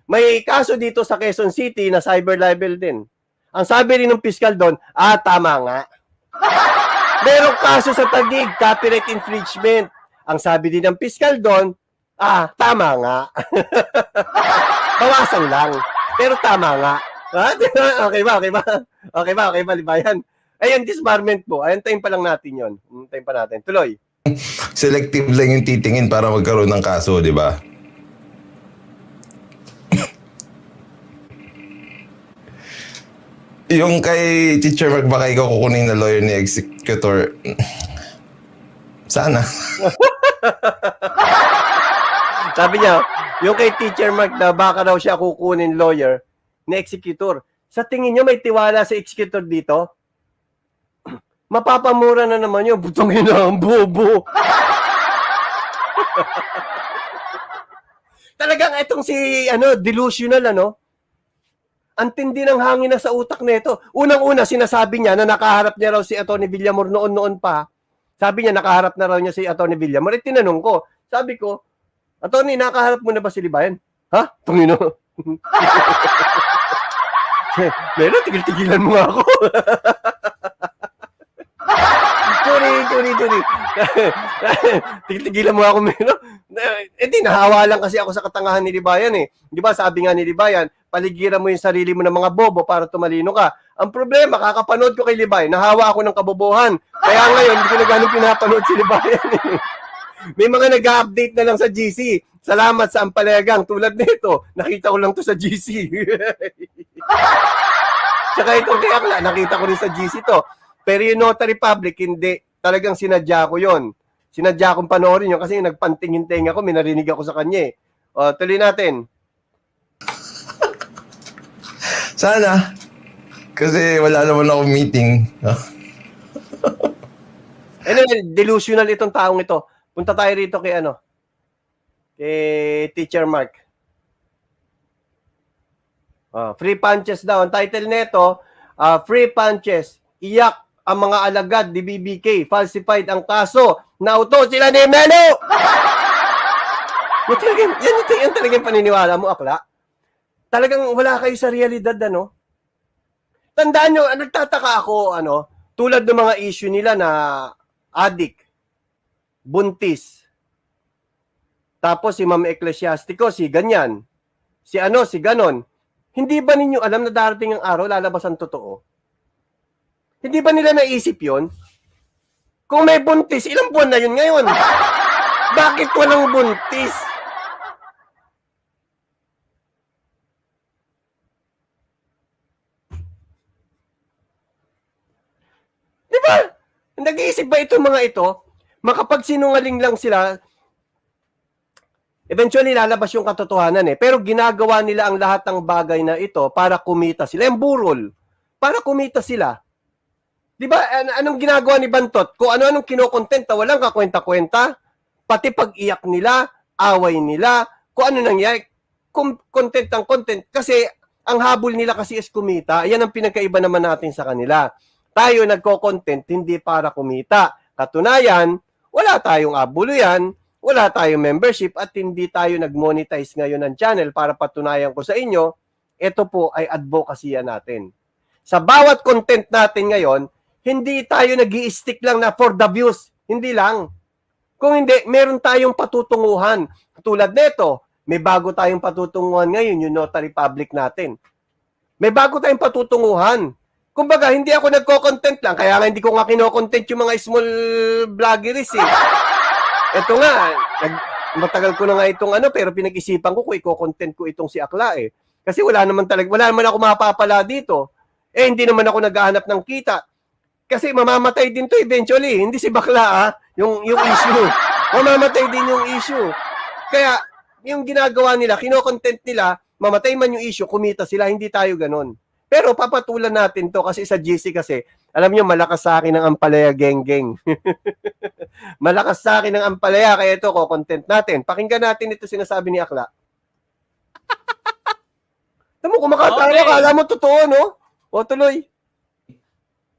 May kaso dito sa Quezon City na cyber libel din. Ang sabi rin ng piskal doon, tama nga. Merong kaso sa Taguig, copyright infringement. Ang sabi din ng piskal doon, Tama nga. Bawasan lang. Pero tama nga. Okay ba? Okay ba, Libayan? Ayan, disbarment po. Ayantayin pa lang natin yon. Ayantayin pa natin. Tuloy. Selective lang yung titingin para magkaroon ng kaso, di ba? Yung kay Teacher Mark, baka ikaw kukunin na lawyer ni executor. Sana. Sabi niya, yung kay Teacher Mark na baka daw siya kukunin lawyer ni executor. Sa tingin niyo may tiwala sa executor dito? Mapapamura na naman yun. Butong ina ang bobo. Talagang itong si delusional ang tindi ng hangin na sa utak nito. Unang-una sinasabi niya na nakaharap niya raw si Atty. Villamor noon pa. Sabi niya nakaharap na raw niya si Atty. Villamor. Tinanong ko. Sabi ko, Atty. Nakaharap mo na ba si Libayan? Ha? Tungino. Meron, tigil-tigilan mo nga ako. Sorry. Tigil-tigilan mo ako, Meron. Nahawa lang kasi ako sa katangahan ni Libayan eh. Di ba sabi nga ni Libayan, paligiran mo yung sarili mo ng mga bobo para tumalino ka. Ang problema, kakapanood ko kay Libayan, nahawa ako ng kabobohan. Kaya ngayon, hindi ko na ganun pinapanood si Libayan eh. May mga nag-update na lang sa GC. Salamat sa Ampalayagang. Tulad nito, nakita ko lang to sa GC. Tsaka itong kaya Akla, nakita ko rin sa GC to. Pero yung Notary Public, hindi. Talagang sinadya ko yon. Sinadya kong panoorin yun kasi nagpantingin-tenga ko, may narinig ako sa kanya eh. O, tuloy natin. Sana. Kasi wala naman akong meeting. Anyway, delusional itong taong ito. Punta tayo rito kay kay Teacher Mark. Free punches daw. Ang title nito, Free Punches. Iyak ang mga alagad ni BBK. Falsified ang kaso. Nauto sila ni Melo! Yan talagang paniniwala mo, Akla. Talagang wala kayo sa realidad, Tandaan nyo, nagtataka ako, tulad ng mga issue nila na adik, buntis, tapos si Ma'am Ecclesiastico, si ganyan, si ganon. Hindi ba ninyo alam na darating ang araw, lalabas ang totoo? Hindi ba nila naisip yon? Kung may buntis, ilang buwan na yun ngayon? Bakit walang buntis? Di ba? Nag-iisip ba itong mga ito? Makapagsinungaling lang sila, eventually lalabas yung katotohanan eh. Pero ginagawa nila ang lahat ng bagay na ito para kumita sila. Yung burol, para kumita sila. Di ba, anong ginagawa ni Bantot? Kung ano-anong kinokontenta, walang kakwenta-kwenta. Pati pag-iyak nila, away nila, kung ano nangyay, content ang content. Kasi ang habol nila kasi is kumita. Yan ang pinagkaiba naman natin sa kanila. Tayo nagko-content hindi para kumita. Katunayan, wala tayong abuluyan, wala tayong membership at hindi tayo nag-monetize ngayon ng channel para patunayan ko sa inyo, ito po ay advocacy natin. Sa bawat content natin ngayon, hindi tayo nag-i-stick lang na for the views. Hindi lang. Kung hindi, meron tayong patutunguhan. Tulad nito, may bago tayong patutunguhan ngayon, yung Notary Public natin. May bago tayong patutunguhan. Kumbaga, hindi ako nagko-content lang, kaya nga hindi ko nga kino-content yung mga small vloggeries eh. Ito nga, matagal ko na nga itong pero pinag-isipan ko kung i-content ko itong si Akla eh. Kasi wala naman ako mapapala dito. Hindi naman ako naghahanap ng kita. Kasi mamamatay din to eventually. Hindi si bakla yung issue. Mamamatay din yung issue. Kaya, yung ginagawa nila, kino-content nila, mamatay man yung issue, kumita sila, hindi tayo ganon. Pero papatulan natin to kasi sa GC kasi, alam nyo, malakas sa akin ang Ampalaya geng-geng. Malakas sa akin ang Ampalaya, kaya ito, ko-content natin. Pakinggan natin ito sinasabi ni Akla. Tamo, kumakatawa, okay. Kala mo totoo, no? O, tuloy.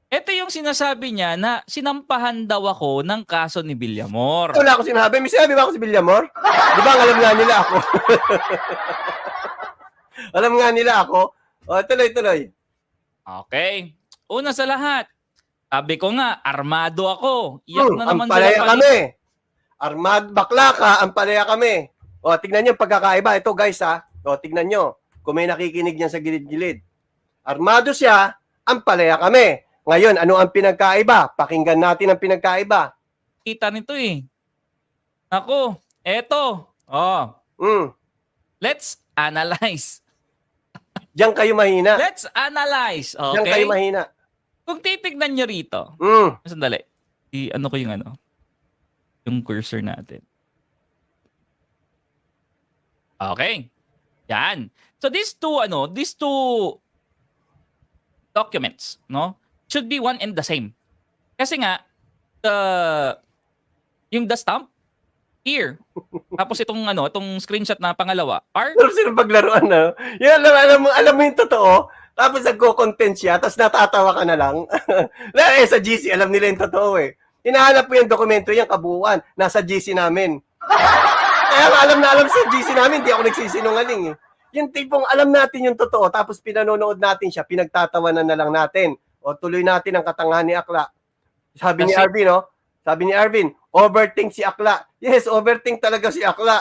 Ito yung sinasabi niya na sinampahan daw ako ng kaso ni Villamor. Wala ako sinabi. May sinabi ba ako si Villamor? Di ba alam nga nila ako? Alam nga nila ako? O, tuloy. Okay. Una sa lahat, sabi ko nga, armado ako. Iyak na naman Ampalaya sila kami. Bakla ka, Ampalaya kami. O, tignan nyo pagkakaiba. Ito guys ha. O, tignan nyo. Kung may nakikinig niyan sa gilid-gilid. Armado siya, ang palaya kami. Ngayon, ano ang pinagkaiba? Pakinggan natin ang pinagkaiba. Kita nito eh. Ako, eto. Oh, Mm. let's analyze. Diyan kayo mahina. Let's analyze. Diyan kayo Okay? mahina. Kung titignan nyo rito, Mm. sandali. Ano ko yung yung cursor natin. Okay. Yan. So these two documents, no, should be one and the same. Kasi nga yung the stamp here. Tapos itong screenshot na pangalawa are Pero sino paglaruan na? Yan, alam mo yung totoo. Tapos nagko-content siya, tapos natatawa ka na lang. Sa GC, alam nila yung totoo eh. Hinahanap po yung dokumento yung kabuuan. Nasa GC namin. Kaya alam na alam sa GC namin, hindi ako nagsisinungaling eh. Yung tipong alam natin yung totoo, tapos pinanonood natin siya, pinagtatawanan na lang natin. O tuloy natin ang katangahan ni Akla. Sabi ni Kasi- Arvin, no? Sabi ni Arvin, overthink si Akla. Yes, overthink talaga si Akla.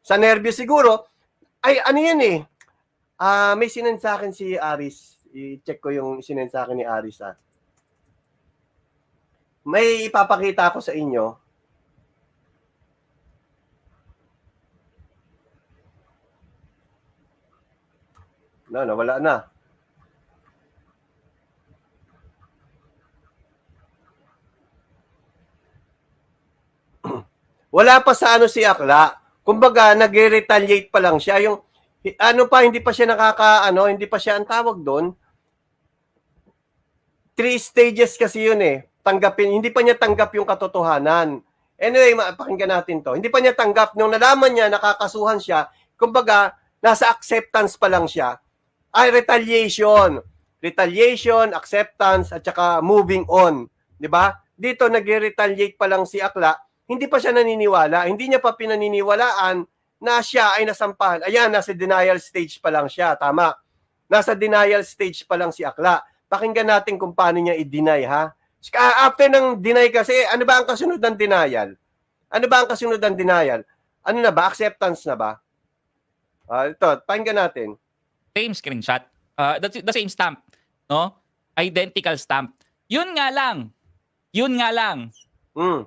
Sa nervyo siguro, ay ano yan eh. May sinend sa akin si Aris. I-check ko yung sinend sa akin ni Aris. May ipapakita ko sa inyo. Nawala na. Wala pa sa si Akla. Kumbaga, nag-retaliate pa lang siya. Yung hindi pa siya hindi pa siya ang tawag doon. 3 stages kasi yun eh. Hindi pa niya tanggap yung katotohanan. Anyway, pakinggan natin to. Hindi pa niya tanggap. Nung nalaman niya, nakakasuhan siya, kumbaga, nasa acceptance pa lang siya. Ay, retaliation. Retaliation, acceptance, at saka moving on. 'Di ba? Dito, nag-retaliate pa lang si Akla. Hindi pa siya naniniwala. Hindi niya pa pinaniniwalaan na siya ay nasampahan. Ayan, nasa denial stage pa lang siya. Tama. Nasa denial stage pa lang si Akla. Pakinggan natin kung paano niya i-deny, ha? After ng deny kasi, ano ba ang kasunod ng denial? Ano ba ang kasunod ng denial? Ano na ba? Acceptance na ba? Ito, pakinggan natin. same screenshot. The same stamp, no? Identical stamp. Yun nga lang. Mm.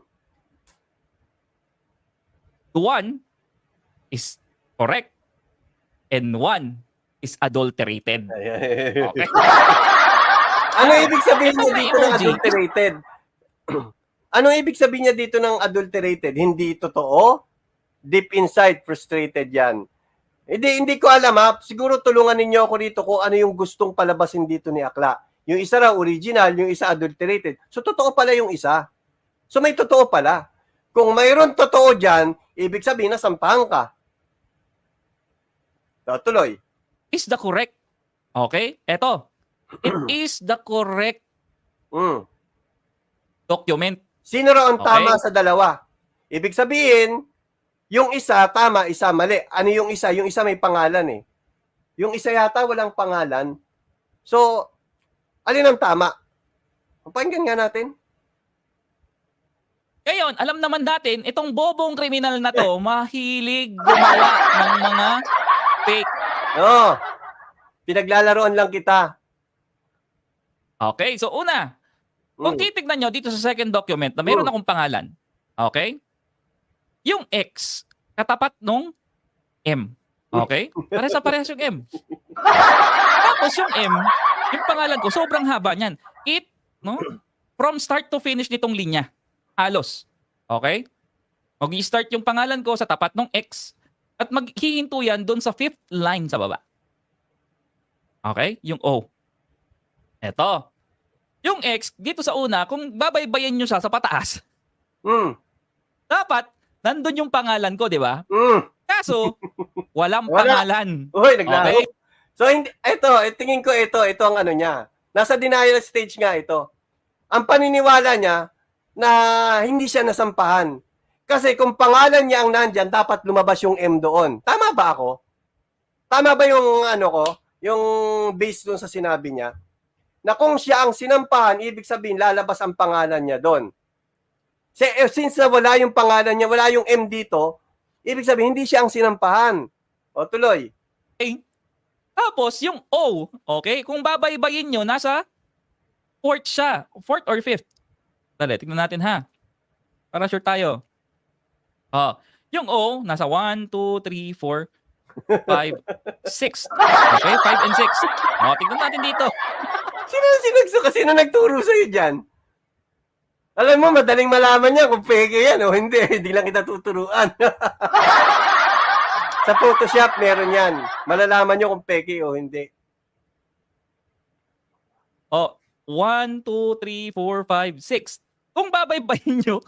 One is correct and one is adulterated. Okay. Ano ibig sabihin niya dito ng Emoji. adulterated? Ano ibig sabihin niya dito ng adulterated? Hindi totoo? Deep inside, frustrated yan. Hindi ko alam ha. Siguro tulungan ninyo ako dito kung ano yung gustong palabasin dito ni Akla. Yung isa raw original, yung isa adulterated. So totoo pala yung isa. So may totoo pala. Kung mayroon totoo dyan, ibig sabihin na sampahan ka. Tuloy. Is the correct. Okay? Eto. It is the correct Mm. document. Sino raw ang Okay. tama sa dalawa? Ibig sabihin, yung isa tama, isa mali. Ano yung isa? Yung isa may pangalan eh. Yung isa yata walang pangalan. So, alin ang tama? Pakinggan nga natin. Ngayon, alam naman natin, itong bobong kriminal na to, mahilig gumawa ng mga fake. Oo. Pinaglalaroan lang kita. Okay? So una, kung titignan nyo dito sa second document na mayroon akong pangalan, okay? Yung X, katapat nung M. Okay? Parehas yung M. Tapos yung M, yung pangalan ko, sobrang haba niyan. It, no? From start to finish nitong linya. Halos. Okay? Mag-i-start yung pangalan ko sa tapat ng X at maghihinto yan doon sa 5th line sa baba. Okay? Yung O. Eto. Yung X, dito sa una, kung babaybayin nyo siya sa pataas, Mm. dapat nandun yung pangalan ko, di ba? Mm. Kaso, walang Wala. pangalan. Uy, naglaro. Okay? So, tingin ko ito ang ano niya. Nasa denial stage nga ito. Ang paniniwala niya na hindi siya nasampahan. Kasi kung pangalan niya ang nandyan, dapat lumabas yung M doon. Tama ba ako? Tama ba yung yung based doon sa sinabi niya? Na kung siya ang sinampahan, ibig sabihin lalabas ang pangalan niya doon. Since na wala yung pangalan niya, wala yung M dito, Ibig sabihin, hindi siya ang sinampahan. O, tuloy. Okay? Tapos, yung O, okay? Kung babaybayin nyo, nasa fourth siya. Fourth or fifth? Dali, tignan natin ha. Para sure tayo. Yung O, nasa 1, 2, 3, 4, 5, 6. Okay, 5 and 6. Tignan natin dito. Sino ang sinagso kasi na nagturo sa'yo dyan? Alam mo, madaling malaman niya kung peke yan o hindi. Hindi lang kita tuturuan. Sa Photoshop, meron yan. Malalaman niyo kung peke o hindi. 1, 2, 3, 4, 5, 6. Kung babaybayin nyo,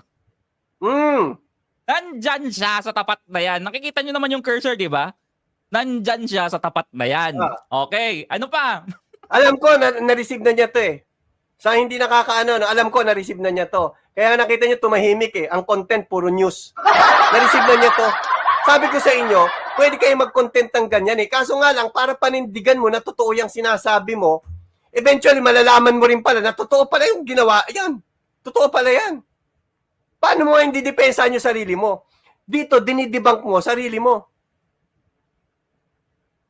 nandyan siya sa tapat na yan. Nakikita nyo naman yung cursor, di ba? Nandyan siya sa tapat na yan. Okay, ano pa? Alam ko, na-receive na niya to eh. Sa hindi nakakaano, no, alam ko, na-receive na niya to. Kaya nakita niyo tumahimik eh. Ang content, puro news. Na-receive na niya to. Sabi ko sa inyo, pwede kayo mag-content ng ganyan eh. Kaso nga lang, para panindigan mo na totoo yung sinasabi mo, eventually malalaman mo rin pala na totoo pala yung ginawa. Yan. Totoo pala yan. Paano mo hindi depensa yung sarili mo? Dito, dinidebunk mo sarili mo.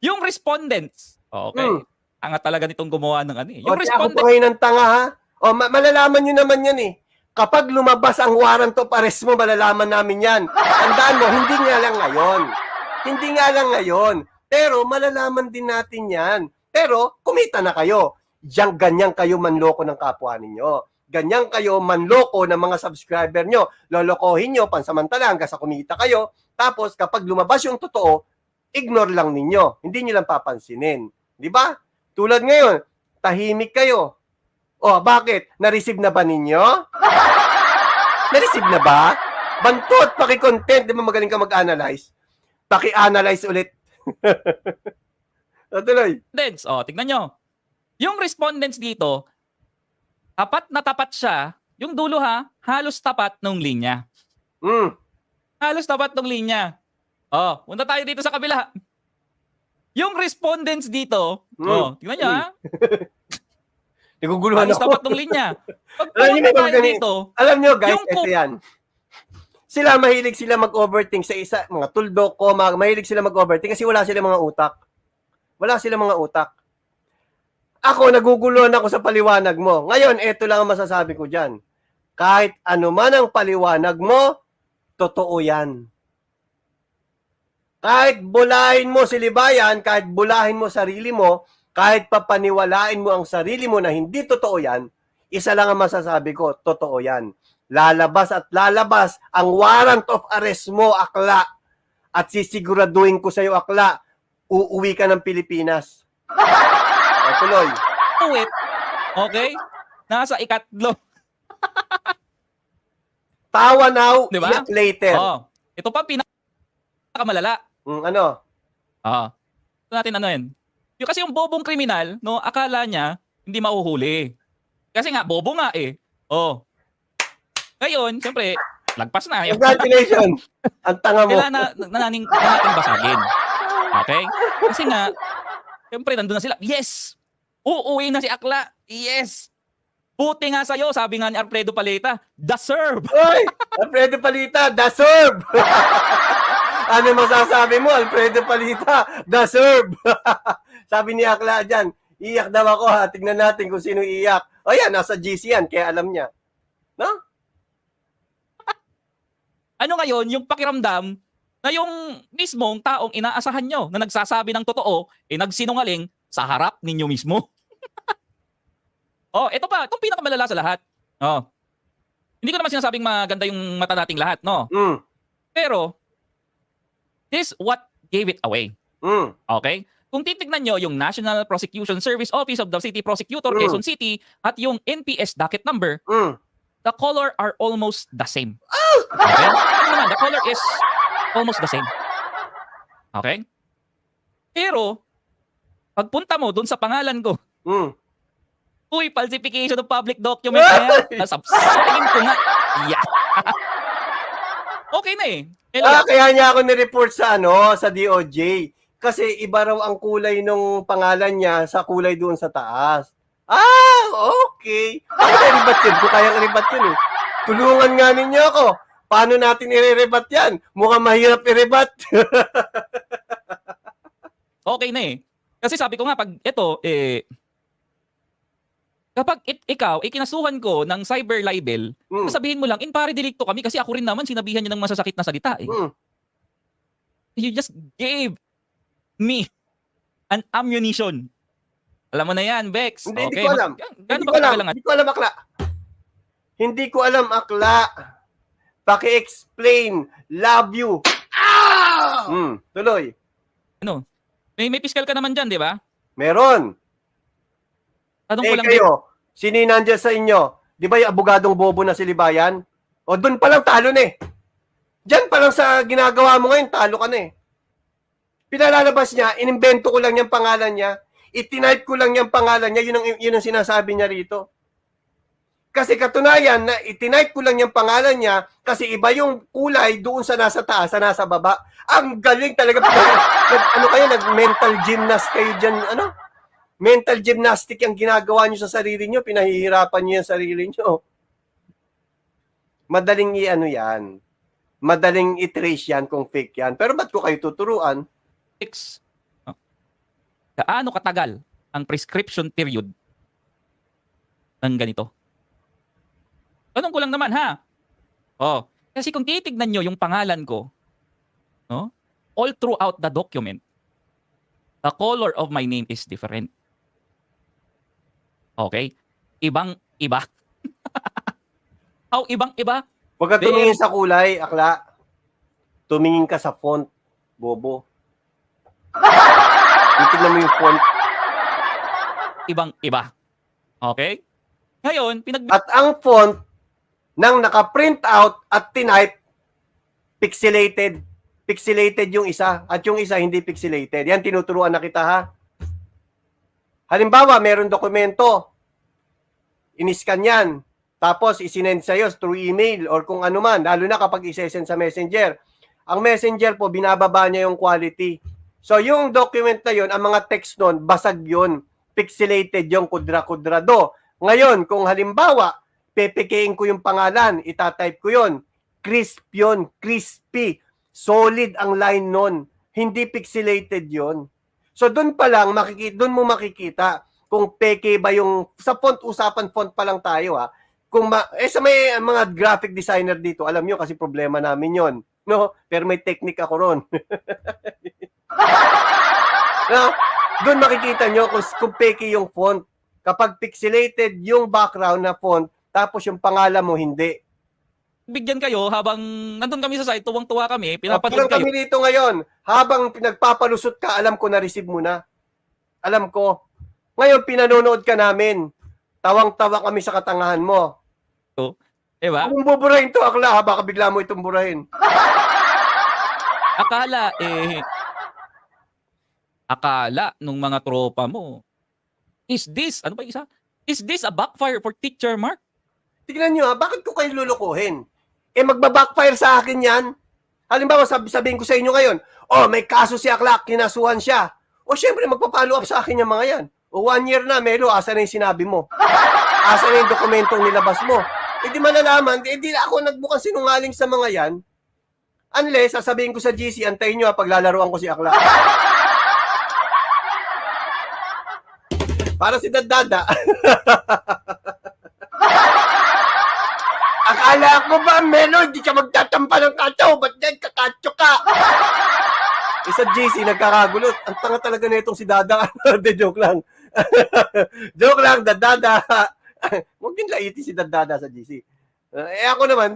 Yung respondents. Okay. Tanga talaga nitong gumawa ng ano eh. Yung Ako respondents. pa ngayon ng tanga ha? Malalaman nyo naman yan eh. Kapag lumabas ang warrant of arrest mo, malalaman namin yan. Tandaan mo, hindi nga lang ngayon. Hindi nga lang ngayon. Pero malalaman din natin yan. Pero kumita na kayo. Ganyan kayo manloko ng kapwa ninyo. Ganyan kayo manloko ng mga subscriber nyo. Lolokohin nyo, pansamantala hanggang sa kumita kayo. Tapos kapag lumabas yung totoo, ignore lang ninyo. Hindi nyo lang papansinin. Di ba? Tulad ngayon, tahimik kayo. O, bakit? Na-receive na ba ninyo? Na-receive na ba? Bantot, paki-content. Di ba magaling ka mag-analyze? Paki-analyze ulit. Tuloy. Respondents. Tignan nyo. Yung respondents dito, tapat na tapat siya. Yung dulo ha, halos tapat ng linya. Halos tapat ng linya. Punta tayo dito sa kabila. Yung respondents dito, tingnan nyo ha. Naguguluhan Halos ako. tapat ng linya. Pag Alam niyo, pumunta tayo dito, alam nyo guys, yung ito yan. Sila mahilig sila mag-overthink sa isa, mga tuldok ko, mahilig sila mag-overthink kasi wala sila mga utak. Wala sila mga utak. Ako, naguguluhan ako sa paliwanag mo. Ngayon, ito lang ang masasabi ko dyan. Kahit ano man ang paliwanag mo, totoo yan. Kahit bulahin mo si Libayan, kahit bulahin mo sarili mo, kahit papaniwalain mo ang sarili mo na hindi totoo yan, isa lang ang masasabi ko, totoo yan. Lalabas at lalabas ang warrant of arrest mo, akla. At sisiguraduhin ko sa'yo, akla, uuwi ka ng Pilipinas. Tuloy. uwit, okay? Nasa ikatlo. Tawa now, Diba? iyak later. Ito pa pinakamalala. Ano? Ito natin ano yun. Yung kasi yung bobong kriminal, no, akala niya hindi mahuhuli. Kasi nga, bobo nga eh. Ngayon, siyempre, lagpas na. Congratulations. Ang tanga mo. Kailangan na natin basagin. Okay? Kasi nga, siyempre, nandun na sila. Yes! Uuwi na si Akla. Yes! Buti nga sa'yo, sabi nga ni Alfredo Paleta, deserve! Oy! Alfredo Palita, deserve! Ano masasabi mo, Alfredo Palita? Deserve! Sabi ni Akla dyan, iyak daw ako ha. Tignan natin kung sino iyak. O yan, nasa GC yan, kaya alam niya. No? Ano ngayon, yung pakiramdam na yung mismong taong inaasahan nyo na nagsasabi ng totoo, nagsinungaling sa harap ninyo mismo. Ito pa, itong pinakamalala sa lahat. Hindi ko naman sinasabing maganda yung mata nating lahat, no? Pero, this what gave it away. Okay? Kung titignan nyo yung National Prosecution Service Office of the City Prosecutor, Quezon City, at yung NPS docket number, the color are almost the same. Okay? Ano naman, the color is almost the same. Okay? Pero, pagpunta mo dun sa pangalan ko, uy, falsification of public document na yan. Sa tingin ko nga, yeah. Okay na eh. Kaya niya ako ni-report sa sa DOJ. Kasi iba raw ang kulay ng pangalan niya sa kulay doon sa taas. Okay. Kaya ribat yun. Kung kayang ribat yun eh. Tulungan nga ninyo ako. Paano natin i-rebat yan? Mukhang mahirap i-rebat. Okay na eh. Kasi sabi ko nga, pag ito, kapag ikaw, ikinasuhan ko ng cyber libel, sabihin mo lang, in pare delicto kami kasi ako rin naman sinabihan niya ng masasakit na salita eh. You just gave me an ammunition. Alam mo na yan, Bex. Hindi, okay. hindi ko alam. Hindi ko alam, akla. Hindi ko alam, akla. Paki-explain. Love you. Tuloy. Ano? May piskal ka naman dyan, di ba? Meron. Tanong ko lang, kayo, sino yung nandyan sa inyo? Di ba yung abogadong bobo na si Libayan? O doon pa lang talo na eh. Diyan pa lang sa ginagawa mo ngayon, talo ka na eh. Pinalalabas niya, inimbento ko lang yung pangalan niya, itinipe ko lang yung pangalan niya, yun ang sinasabi niya rito. Kasi katunayan na itinipe ko lang yung pangalan niya kasi iba yung kulay doon sa nasa taas, sa nasa baba. Ang galing talaga. Nag-mental gymnast kayo dyan, mental gymnastic yung ginagawa niyo sa sarili niyo, pinahihirapan niyo yung sarili niyo. Madaling yan. Madaling i-trace yan kung fake yan. Pero ba't ko kayo tuturuan? Gaano katagal ang prescription period ng ganito? Tanong ko lang naman ha. Kasi kung titignan nyo yung pangalan ko, no? All throughout the document, the color of my name is different. Okay? Ibang-iba. How ibang-iba? Huwag ka tumingin sa kulay, akla. Tumingin ka sa font, bobo. Titignan mo yung font. Ibang-iba. Okay? Ngayon, At ang font nang naka-print out at tinype, pixelated. Pixelated yung isa at yung isa hindi pixelated. Yan, tinuturuan na kita ha. Halimbawa, meron dokumento. Iniskan yan. Tapos, isinend sa'yo through email or kung ano man. Lalo na kapag isesend sa messenger. Ang messenger po, binababa niya yung quality. So, yung document na yun, ang mga text nun, basag yun. Pixelated yung kudra-kudrado. Ngayon, kung halimbawa, pepekein ko yung pangalan, itatype ko yun. Crisp yun, crispy. Solid ang line nun. Hindi pixelated yun. So, dun pa lang, dun mo makikita kung peke ba yung, sa font, usapan font pa lang tayo ha. Sa may mga graphic designer dito, alam nyo kasi problema namin yon, no? Pero may technique ako ron. No? Doon makikita nyo kung peke yung font. Kapag pixelated yung background na font, tapos yung pangalan mo hindi. bigyan kayo habang nandun kami sa site, tuwang-tuwa kami, pinapanood kayo. Kami dito ngayon, habang pinagpapalusot ka, alam ko na-receive mo na. Alam ko. Ngayon, pinanonood ka namin. Tawang-tawa kami sa katangahan mo. Diba? Kung buburahin to, akla, baka bigla mo itong burahin. Akala nung mga tropa mo, is this a backfire for Teacher Mark? Tignan nyo ha, bakit ko kayo lulukuhin? Magbabackfire sa akin yan. Halimbawa, sabihin ko sa inyo ngayon, may kaso si Akla, kinasuhan siya. Syempre, magpa-follow up sa akin yung mga yan. 1 year na, Melo, asa na yung sinabi mo? Asa na yung dokumentong nilabas mo? Di malalaman, di ako nagbukang sinungaling sa mga yan. Unless, sasabihin ko sa GC, antayin nyo paglalaroan ko si Akla. Para si Daddada. Akala ko ba, Melo, hindi ka magtatampa ng kataw, ba't yan, kakatso ka? Sa GC, nagkakagulot. Ang tanga talaga na itong si Dada. Joke lang. Joke lang, Daddada. Huwag din laiti si Daddada sa GC. Ako naman,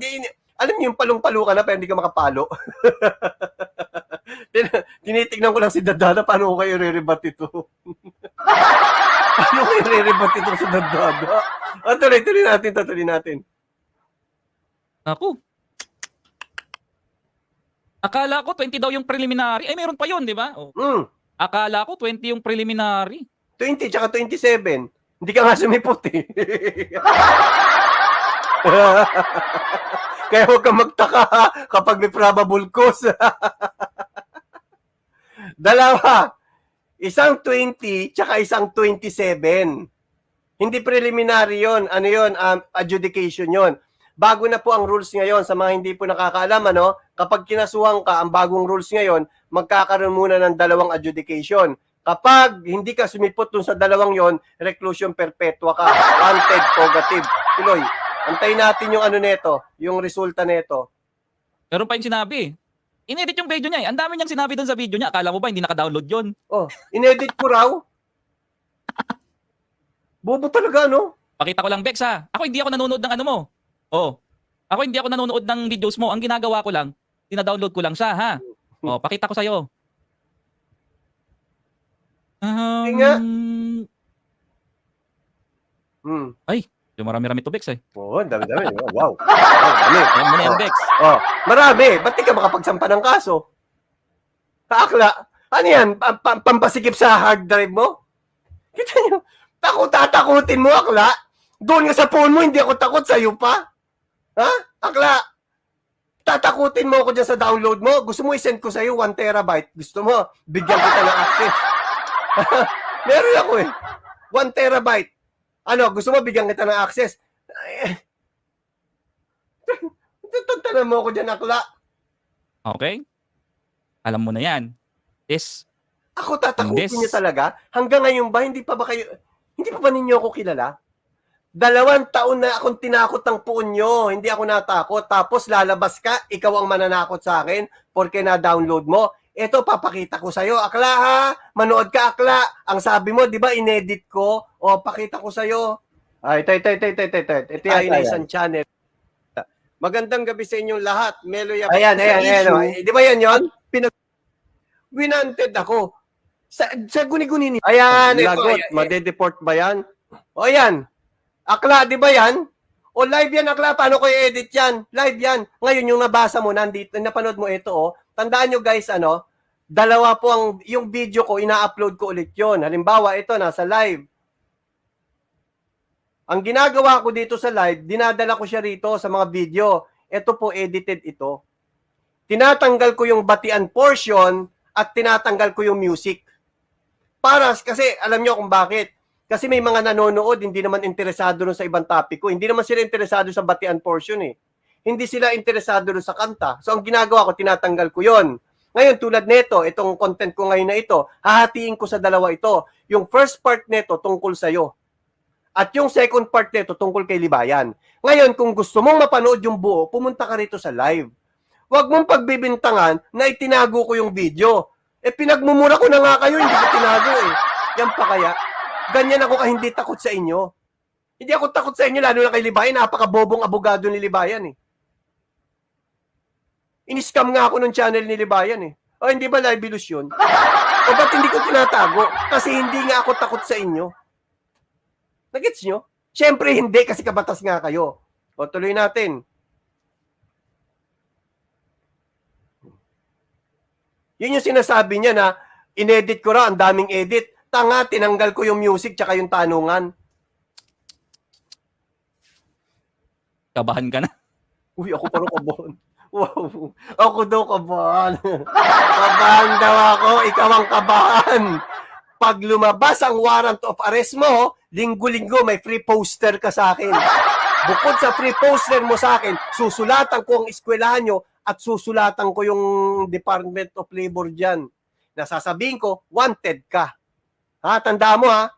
alam niyo yung palong-palo ka na, pero hindi ka makapalo. Tinitignan ko lang si Daddada, paano ko kayo re-rebat ito? Paano kayo re-rebat ito si Daddada? Tuloy natin. Ako. Akala ko 20 daw yung preliminary. Meron pa yun, di ba? Akala ko 20 yung preliminary. 20 tsaka 27. Hindi ka nga sumipot eh. Kaya huwag kang magtaka kapag may probable cause. Dalawa. Isang 20 tsaka isang 27. Hindi preliminary yon. Ano yon? Adjudication yon. bago na po ang rules ngayon sa mga hindi po nakakaalam, ano, kapag kinasuhan ka, ang bagong rules ngayon, magkakaroon muna ng 2 adjudication. Kapag hindi ka sumipot dun sa 2 yon, reclusion perpetua ka, wanted, purgative. Tuloy, antayin natin yung ano neto, yung resulta neto. Meron pa yung sinabi. Inedit yung video niya eh. Ang dami niyang sinabi doon sa video niya. Akala mo ba hindi naka-download yun? Oh, inedit ko raw. Bobo talaga, no? Pakita ko lang, Bex ha. Ako hindi ako nanonood ng ano mo. Oh. Ako hindi ako nanonood ng videos mo. Ang ginagawa ko lang, dina-download ko lang siya, ha? Oh, pakita ko sa'yo. Sige nga. Yung marami-rami to, Bex eh. Oo, dami-dami. Wow. Dami. Yan mo na yan, Bex. Oh, marami. Ba't di ka makapagsampa ng kaso? Kaakla. Ano yan? Pampasikip sa hard drive mo? Kita nyo? Tatakutin mo, akla. Doon nga sa phone mo, hindi ako takot sa'yo pa. Ha? Akla. Tatakutin mo ako dyan sa download mo. Gusto mo i-send ko sa'yo 1 terabyte. Gusto mo, bigyan kita ng access. Meron ako eh. 1 terabyte. Ano, gusto mo bigyan kita ng access? Tantanan mo ako dyan, akla. Okay? Alam mo na yan. This. Ako tatakutin niyo talaga? Hanggang ngayon ba, hindi pa ba ninyo ako kilala? 2 taon na akong tinakot ng puon nyo. Hindi ako natakot. Tapos lalabas ka, ikaw ang mananakot sa akin porque na-download mo. Ito, papakita ko sa'yo. Akla ha? Manood ka, akla. Ang sabi mo, di ba, inedit ko? O, pakita ko sa'yo. Ay, ito yung Inaysan Channel. Magandang gabi sa inyong lahat. Meloy ako sa issue. Di ba yan yun? Winanted ako. Sa guni-guni ni. Ayan, lagot. Madedeport ba yan? O yan. Akla, di ba yan? O live yan, akla. Paano ko i-edit yan? Live yan. Ngayon, yung nabasa mo, nandito, napanood mo ito, oh. Tandaan nyo guys, 2 po yung video ko, ina-upload ko ulit yon. Halimbawa, ito, nasa live. Ang ginagawa ko dito sa live, dinadala ko siya rito sa mga video. Ito po, edited ito. Tinatanggal ko yung batian portion at tinatanggal ko yung music. Kasi alam nyo kung bakit. Kasi may mga nanonood, hindi naman interesado sa ibang topic ko. Hindi naman sila interesado sa batian portion eh. Hindi sila interesado sa kanta. So ang ginagawa ko, tinatanggal ko yon. Ngayon, tulad nito, itong content ko ngayon na ito, hahatiin ko sa 2 ito. Yung first part nito, tungkol sa'yo. At yung second part nito, tungkol kay Libayan. Ngayon, kung gusto mong mapanood yung buo, pumunta ka rito sa live. Huwag mong pagbibintangan na itinago ko yung video. Pinagmumura ko na nga kayo, hindi ko tinago eh. Yan pa kaya? Ganyan ako hindi takot sa inyo. Hindi ako takot sa inyo, lalo na kay Libayan. Napakabobong abogado ni Libayan eh. In-scam nga ako ng channel ni Libayan eh. O hindi ba libelous yun? O ba't hindi ko tinatago? Kasi hindi nga ako takot sa inyo. Nagets nyo? Siyempre hindi kasi kabatas nga kayo. O tuloy natin. Yun yung sinasabi niya na inedit ko raw, ang daming edit. Tanga, tinanggal ko yung music tsaka yung tanungan. Kabahan ka na. Uy, ako parang kabahan. Wow. Ako daw kabahan. Kabahan daw ako. Ikaw ang kabahan. Pag lumabas ang warrant of arrest mo, linggo-linggo may free poster ka sa akin. Bukod sa free poster mo sa akin, susulatan ko ang eskwelahan nyo at susulatan ko yung Department of Labor dyan. Nasasabihin ko, wanted ka. Ha, tandaan mo ha,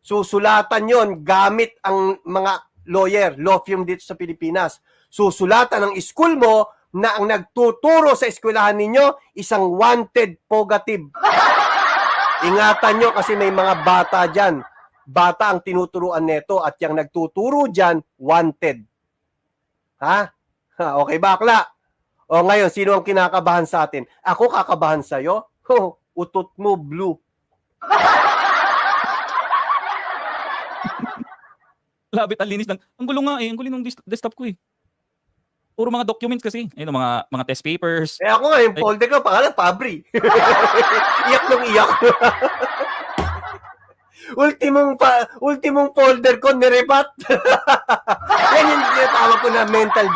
susulatan yon gamit ang mga lawyer, law firm dito sa Pilipinas. Susulatan ng school mo na ang nagtuturo sa eskwelahan ninyo, isang wanted purgative. Ingatan nyo kasi may mga bata dyan. Bata ang tinuturuan neto at yung nagtuturo dyan, wanted. Ha? Okay ba, akla? O ngayon, sino ang kinakabahan sa atin? Ako kakabahan sa'yo? Utot mo, blue. Labit ang linis ng. Ang gulo nga eh. Ang gulo ng desktop ko eh. Puro mga documents kasi. Ayun, mga test papers. Ako nga, yung folder ko, pangalan, Fabri. Iyak nung iyak. ultimong folder ko, nirebat. Yan yung tinatawag ko na mental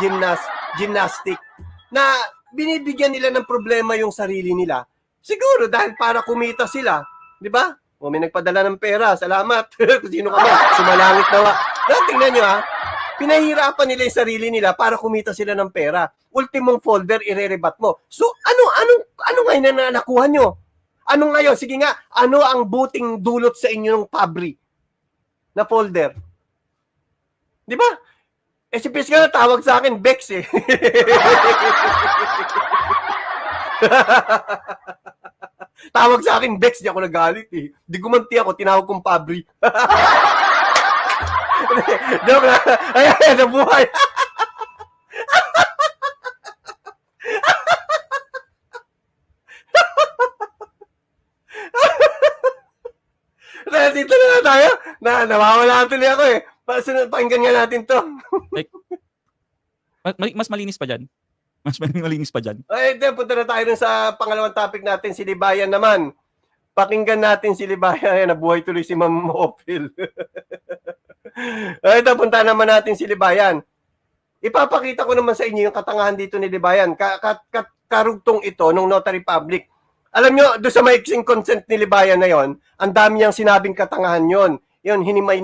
gymnastic. Na binibigyan nila ng problema yung sarili nila. Siguro dahil para kumita sila. Di ba? O may nagpadala ng pera. Salamat. Kung sino ka man. Sumalangit nawa. Tingnan nyo ha. Pinahirapan nila yung sarili nila para kumita sila ng pera. Ultimong folder, irerebat mo. So, ano ngayon na nakuha nyo? Ano ngayon? Sige nga, ano ang buting dulot sa inyo ng Fabri na folder? Di ba? Eh, si Pisca na tawag sa akin, Bex eh. Tawag sa akin, Bex, di ako nagalit eh. Di gumanti ako, tinawag kong Fabri. Joke lang. Ayan, nabuhay. Dito na nga tayo. Nawawala tuloy ako eh. Pakinggan nga natin to. Mas malinis pa dyan. Mas malinis pa dyan. Ay, punta na tayo dun sa pangalawang topic natin, si Libayan naman. Pakinggan natin si Libayan. Ayan, nabuhay tuloy si Ma'am Opil. Ito, punta naman natin si Libayan. Ipapakita ko naman sa inyo yung katangahan dito ni Libayan. Karugtong ito nung notary public. Alam nyo, doon sa maiksing consent ni Libayan na yon, ang dami niyang sinabing katangahan yon. Yun, hinimay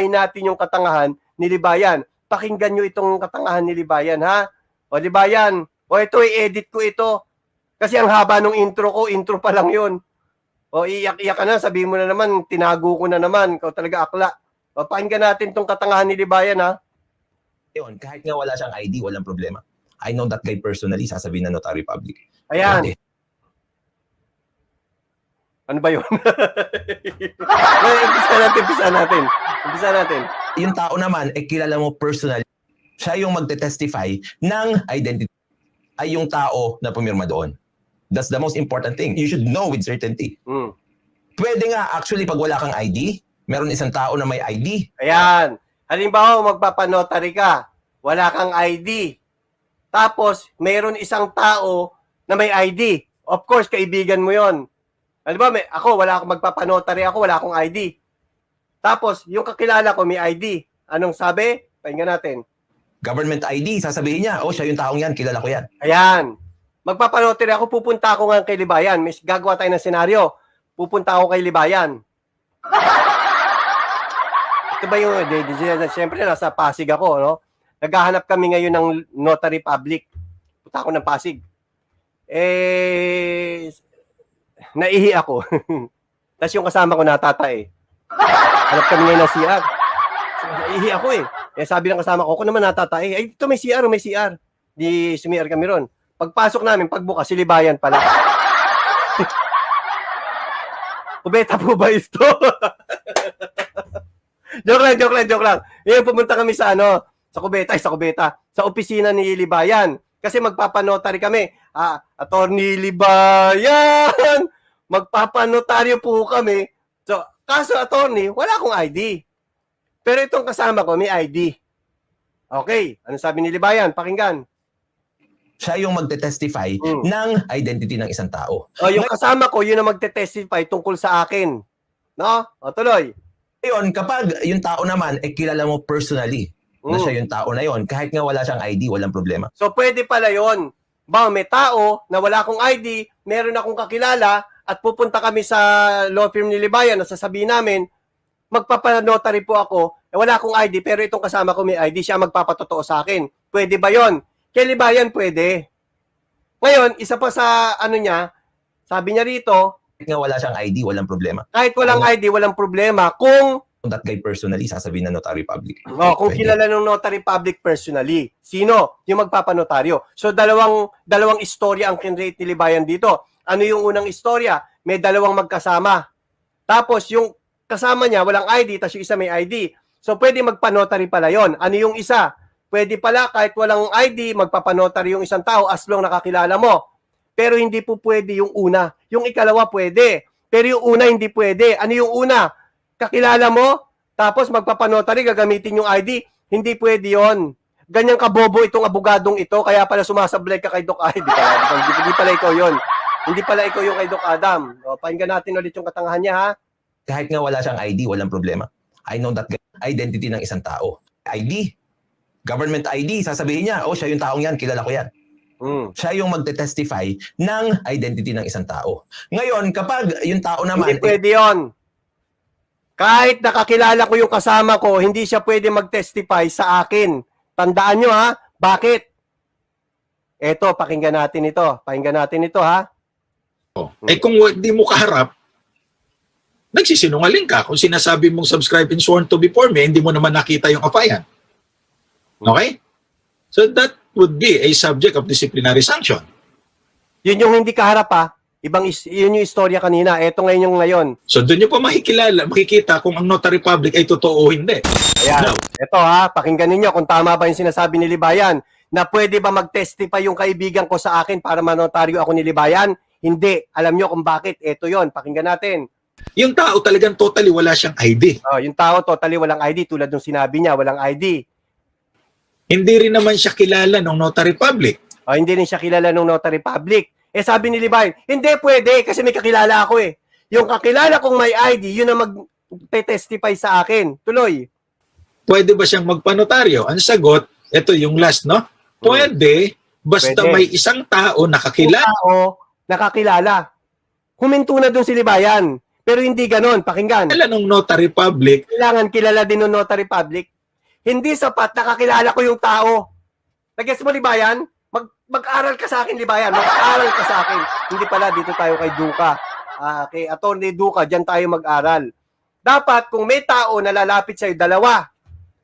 natin yung katangahan ni Libayan. Pakinggan nyo itong katangahan ni Libayan, ha? O, Libayan, ito, i-edit ko ito. Kasi ang haba nung intro ko, intro pa lang yun. O, iyak-iyak ka na, sabihin mo na naman, tinago ko na naman, ikaw talaga akla. O, pakinggan natin itong katangahan ni Libayan, ha? Yun, kahit nga wala siyang ID, walang problema. I know that guy personally, sasabihin na notary public. Ayan. Pwede. Ano ba yun? Umpisa natin. Yung tao naman, kilala mo personally. Siya yung magte-testify ng identity. Ay yung tao na pumirma doon. That's the most important thing. You should know with certainty. Pwede nga, actually, pag wala kang ID, meron isang tao na may ID. Ayan. Halimbawa, magpapanotary ka. Wala kang ID. Tapos, meron isang tao na may ID. Of course, kaibigan mo yon. Halimbawa, wala akong magpapanotary ako, wala akong ID. Tapos, yung kakilala ko may ID. Anong sabi? Pakinggan natin. Government ID, sasabihin niya, siya yung taong yan, kilala ko yan. Ayan. Magpapanotary ako, pupunta ako nga kay Libayan. May gagawa tayo ng senaryo. Pupunta ako kay Libayan. Ito ba yung, siyempre, nasa Pasig ako, no? Naghahanap kami ngayon ng notary public. Punta ako ng Pasig. Naihi ako. Tapos yung kasama ko natatay. Hanap kami ngayon ng CR. Naihi ako eh. Sabi ng kasama ko, ako naman natatay. Ay, ito may CR. Di sumir kami ron. Pagpasok namin, pagbukas, si Libayan pala. Kubeta po ba ito? Joke lang. Ngayon pumunta kami sa Kubeta. Sa opisina ni Libayan. Kasi magpapanotary kami. Attorney Libayan! Magpapanotaryo po kami. So, kaso attorney, wala akong ID. Pero itong kasama ko, may ID. Okay, ano sabi ni Libayan? Pakinggan. Siya yung magte-testify ng identity ng isang tao. Yung kasama ko, yun ang magte-testify tungkol sa akin. No? O, tuloy. Ngayon, kapag yung tao naman, kilala mo personally na siya yung tao na yon, kahit nga wala siyang ID, walang problema. So, pwede pala yon. May tao na wala akong ID, meron akong kakilala, at pupunta kami sa law firm ni Libayan na sasabihin namin, magpapanotary po ako, wala akong ID, pero itong kasama ko may ID, siya magpapatotoo sa akin. Pwede ba yon? Kay Libayan, pwede. Ngayon, isa pa sa sabi niya rito, kahit nga wala siyang ID, walang problema. kahit walang ID, walang problema kung That guy personally, sasabihin na notary public. kung kilala ng notary public personally. Sino? Yung magpapanotaryo. So, dalawang istorya ang kinrate ni Libayan dito. Ano yung unang istorya? May dalawang magkasama. Tapos, yung kasama niya, walang ID, tapos yung isa may ID. So, pwede magpanotary pala yon. Ano yung isa? Pwede pala, kahit walang ID, magpapanotary yung isang tao as long nakakilala mo. Pero hindi po pwede yung una. Yung ikalawa pwede. Pero yung una hindi pwede. Ano yung una? Kakilala mo, tapos magpapanotary, gagamitin yung ID. Hindi pwede yon. Ganyang kabobo itong abogadong ito, kaya pala sumasablay ka kay Doc ID. Hindi pala ikaw yon. Hindi pala ikaw yung kay Doc Adam. Pakinggan natin ulit yung katangahan niya, ha? Kahit nga wala siyang ID, walang problema. I know that identity ng isang tao. ID. Government ID, sasabihin niya, siya yung taong yan, kilala ko yan. Siya yung magte-testify ng identity ng isang tao. Ngayon, kapag yung tao naman... Hindi pwede yun. Kahit nakakilala ko yung kasama ko, hindi siya pwede mag-testify sa akin. Tandaan nyo ha, bakit? Eto, pakinggan natin ito. Pakinggan natin ito ha. Eh kung di mo kaharap, nagsisinungaling ka. Kung sinasabi mong subscribe and sworn to before me, hindi mo naman nakita yung afayan. Okay? So that would be a subject of disciplinary sanction. Yun yung hindi kaharap ha. Yun yung istorya kanina. Eto ngayon yung ngayon. So doon nyo pa makikita kung ang notary public ay totoo o hindi. Ayan. No. Eto ha, pakinggan ninyo kung tama ba yung sinasabi ni Libayan na pwede ba mag-testify yung kaibigan ko sa akin para manotaryo ako ni Libayan? Hindi. Alam nyo kung bakit. Eto yon, pakinggan natin. Yung tao talagang totally wala siyang ID. Oh, yung tao totally walang ID tulad ng sinabi niya, walang ID. Hindi rin naman siya kilala ng notary public. Oh, hindi rin siya kilala ng notary public. Eh sabi ni Libayan, hindi pwede kasi may kakilala ako eh. Yung kakilala kong may ID, yun ang mag-testify sa akin. Tuloy. Pwede ba siyang magpanotaryo? Ang sagot, ito yung last, no? Pwede, basta Pwede. may isang tao Yung nakakilala. tao nakakilala. Huminto na dun si Libayan. Pero hindi ganon. Pakinggan. Ng notary public, Kailangan kilala din ng notary public. Hindi sapat nakakilala ko yung tao. Nag-gets mo, Libayan? Mag-aral ka sa akin, Libayan. Mag-aral ka sa akin. Hindi pala, dito tayo kay Duca. Kay Attorney Duca, dyan tayo mag-aral. Dapat, kung may tao na lalapit sa'yo, dalawa,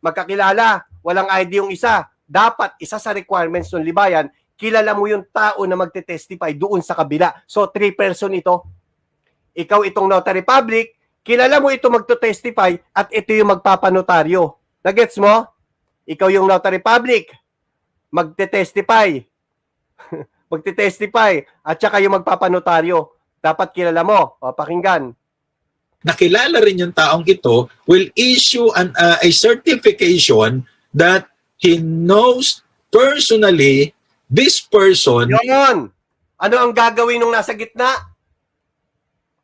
magkakilala, walang ID yung isa, dapat, isa sa requirements ng Libayan, kilala mo yung tao na magte-testify doon sa kabila. So, 3 person ito. Ikaw itong notary public, kilala mo ito magto-testify at ito yung magpapanotaryo. Nagets mo? Ikaw yung notary public, magte-testify. Magte-testify at saka yung magpapanotaryo. Dapat kilala mo. O, pakinggan. nakilala rin yung taong ito, will issue a certification that he knows personally this person. Yun! Ano ang gagawin nung nasa gitna?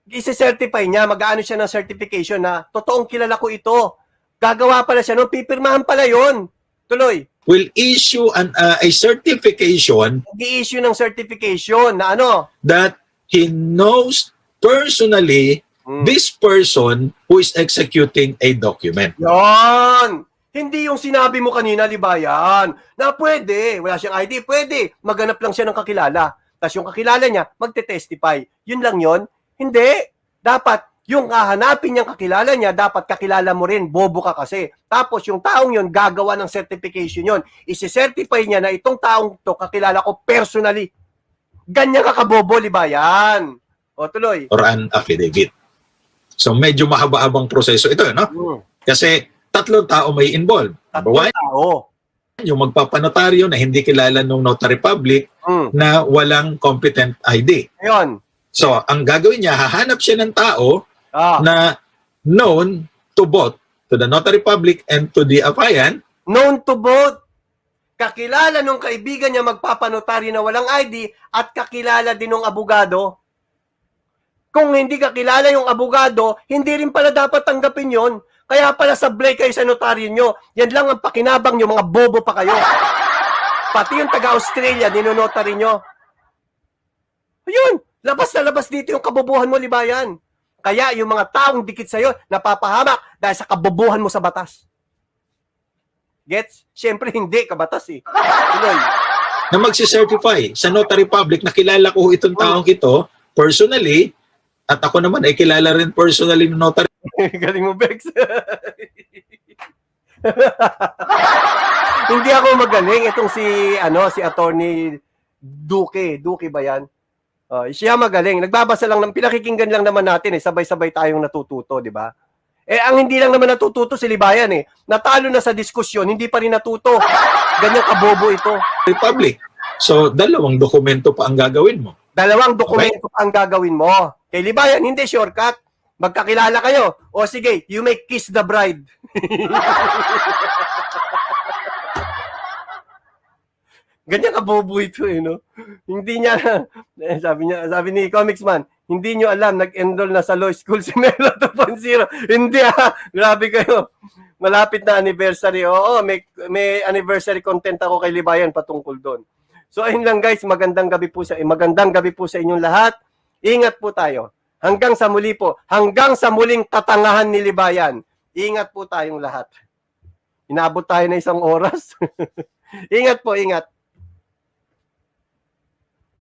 Isi-certify niya, mag-aano siya ng certification na totoong kilala ko ito. Gagawa pala siya, no? Pipirmahan pala yon. Tuloy. Will issue a certification Mag-i-issue ng certification na ano? that he knows personally this person who is executing a document. Yon! Hindi yung sinabi mo kanina, Libayan, na pwede, wala siyang ID, pwede, maghanap lang siya ng kakilala. Tapos yung kakilala niya, magte-testify. Yun lang yon? Hindi. Dapat, yung hahanapin niyang kakilala niya, dapat kakilala mo rin, bobo ka kasi. Tapos yung taong yon gagawa ng certification yon. Isi-certify niya na itong taong to kakilala ko personally. Ganyan ka kabobo, Libayan. O, tuloy. Or an affidavit. So medyo mahaba-habang proseso ito, no? Kasi 3 tao may involved. Number 1, Tao. yung magpapanotaryo na hindi kilala ng notary public na walang competent ID. Ayun. So, ang gagawin niya, hahanap siya ng tao na known to both, to the notary public and to the affiant. Known to both. Kakilala nung kaibigan niya magpapanotaryo na walang ID at kakilala din ng abogado. Kung hindi kakilala yung abogado, hindi rin pala dapat tanggapin yon. Kaya pala sablay kayo sa notaryo nyo. Yan lang ang pakinabang nyo, mga bobo pa kayo. Pati yung taga-Australia, ninonotary nyo. Ayun, labas na labas dito yung kabobohan mo, Libayan. Kaya yung mga taong dikit sa'yo, napapahamak dahil sa kabobohan mo sa batas. Gets? Siyempre hindi, kabatas eh. Tuloy. Na magsicertify sa notary public na kilala ko itong taong ito personally at ako naman ay kilala rin personally ng notary. Galing mo, Bex. Hindi ako magaling. Itong si Attorney Duque. Duque ba yan? Siya magaling. Nagbabasa lang, pinakikinggan lang naman natin eh. Sabay-sabay tayong natututo, di ba? Eh, ang hindi lang naman natuto si Libayan eh. Natalo na sa diskusyon, hindi pa rin natuto. Ganyan kabobo ito. Republic. So, 2 dokumento pa ang gagawin mo. 2 dokumento ang gagawin mo. Kay Libayan, hindi shortcut. Magkakilala kayo. O sige, you may kiss the bride. Ganyan kabobo ito eh, no? Hindi niya, sabi ni Comics Man, hindi nyo alam, nag-enroll na sa law school si Melo 2.0. Hindi grabe kayo. Malapit na anniversary. Oo, may anniversary content ako kay Libayan patungkol doon. So ayun lang guys, magandang gabi po sa inyong lahat. Ingat po tayo. Hanggang sa muli po. Hanggang sa muling katangahan ni Libayan. Ingat po tayong lahat. Inabot tayo na 1 oras. Ingat po, ingat.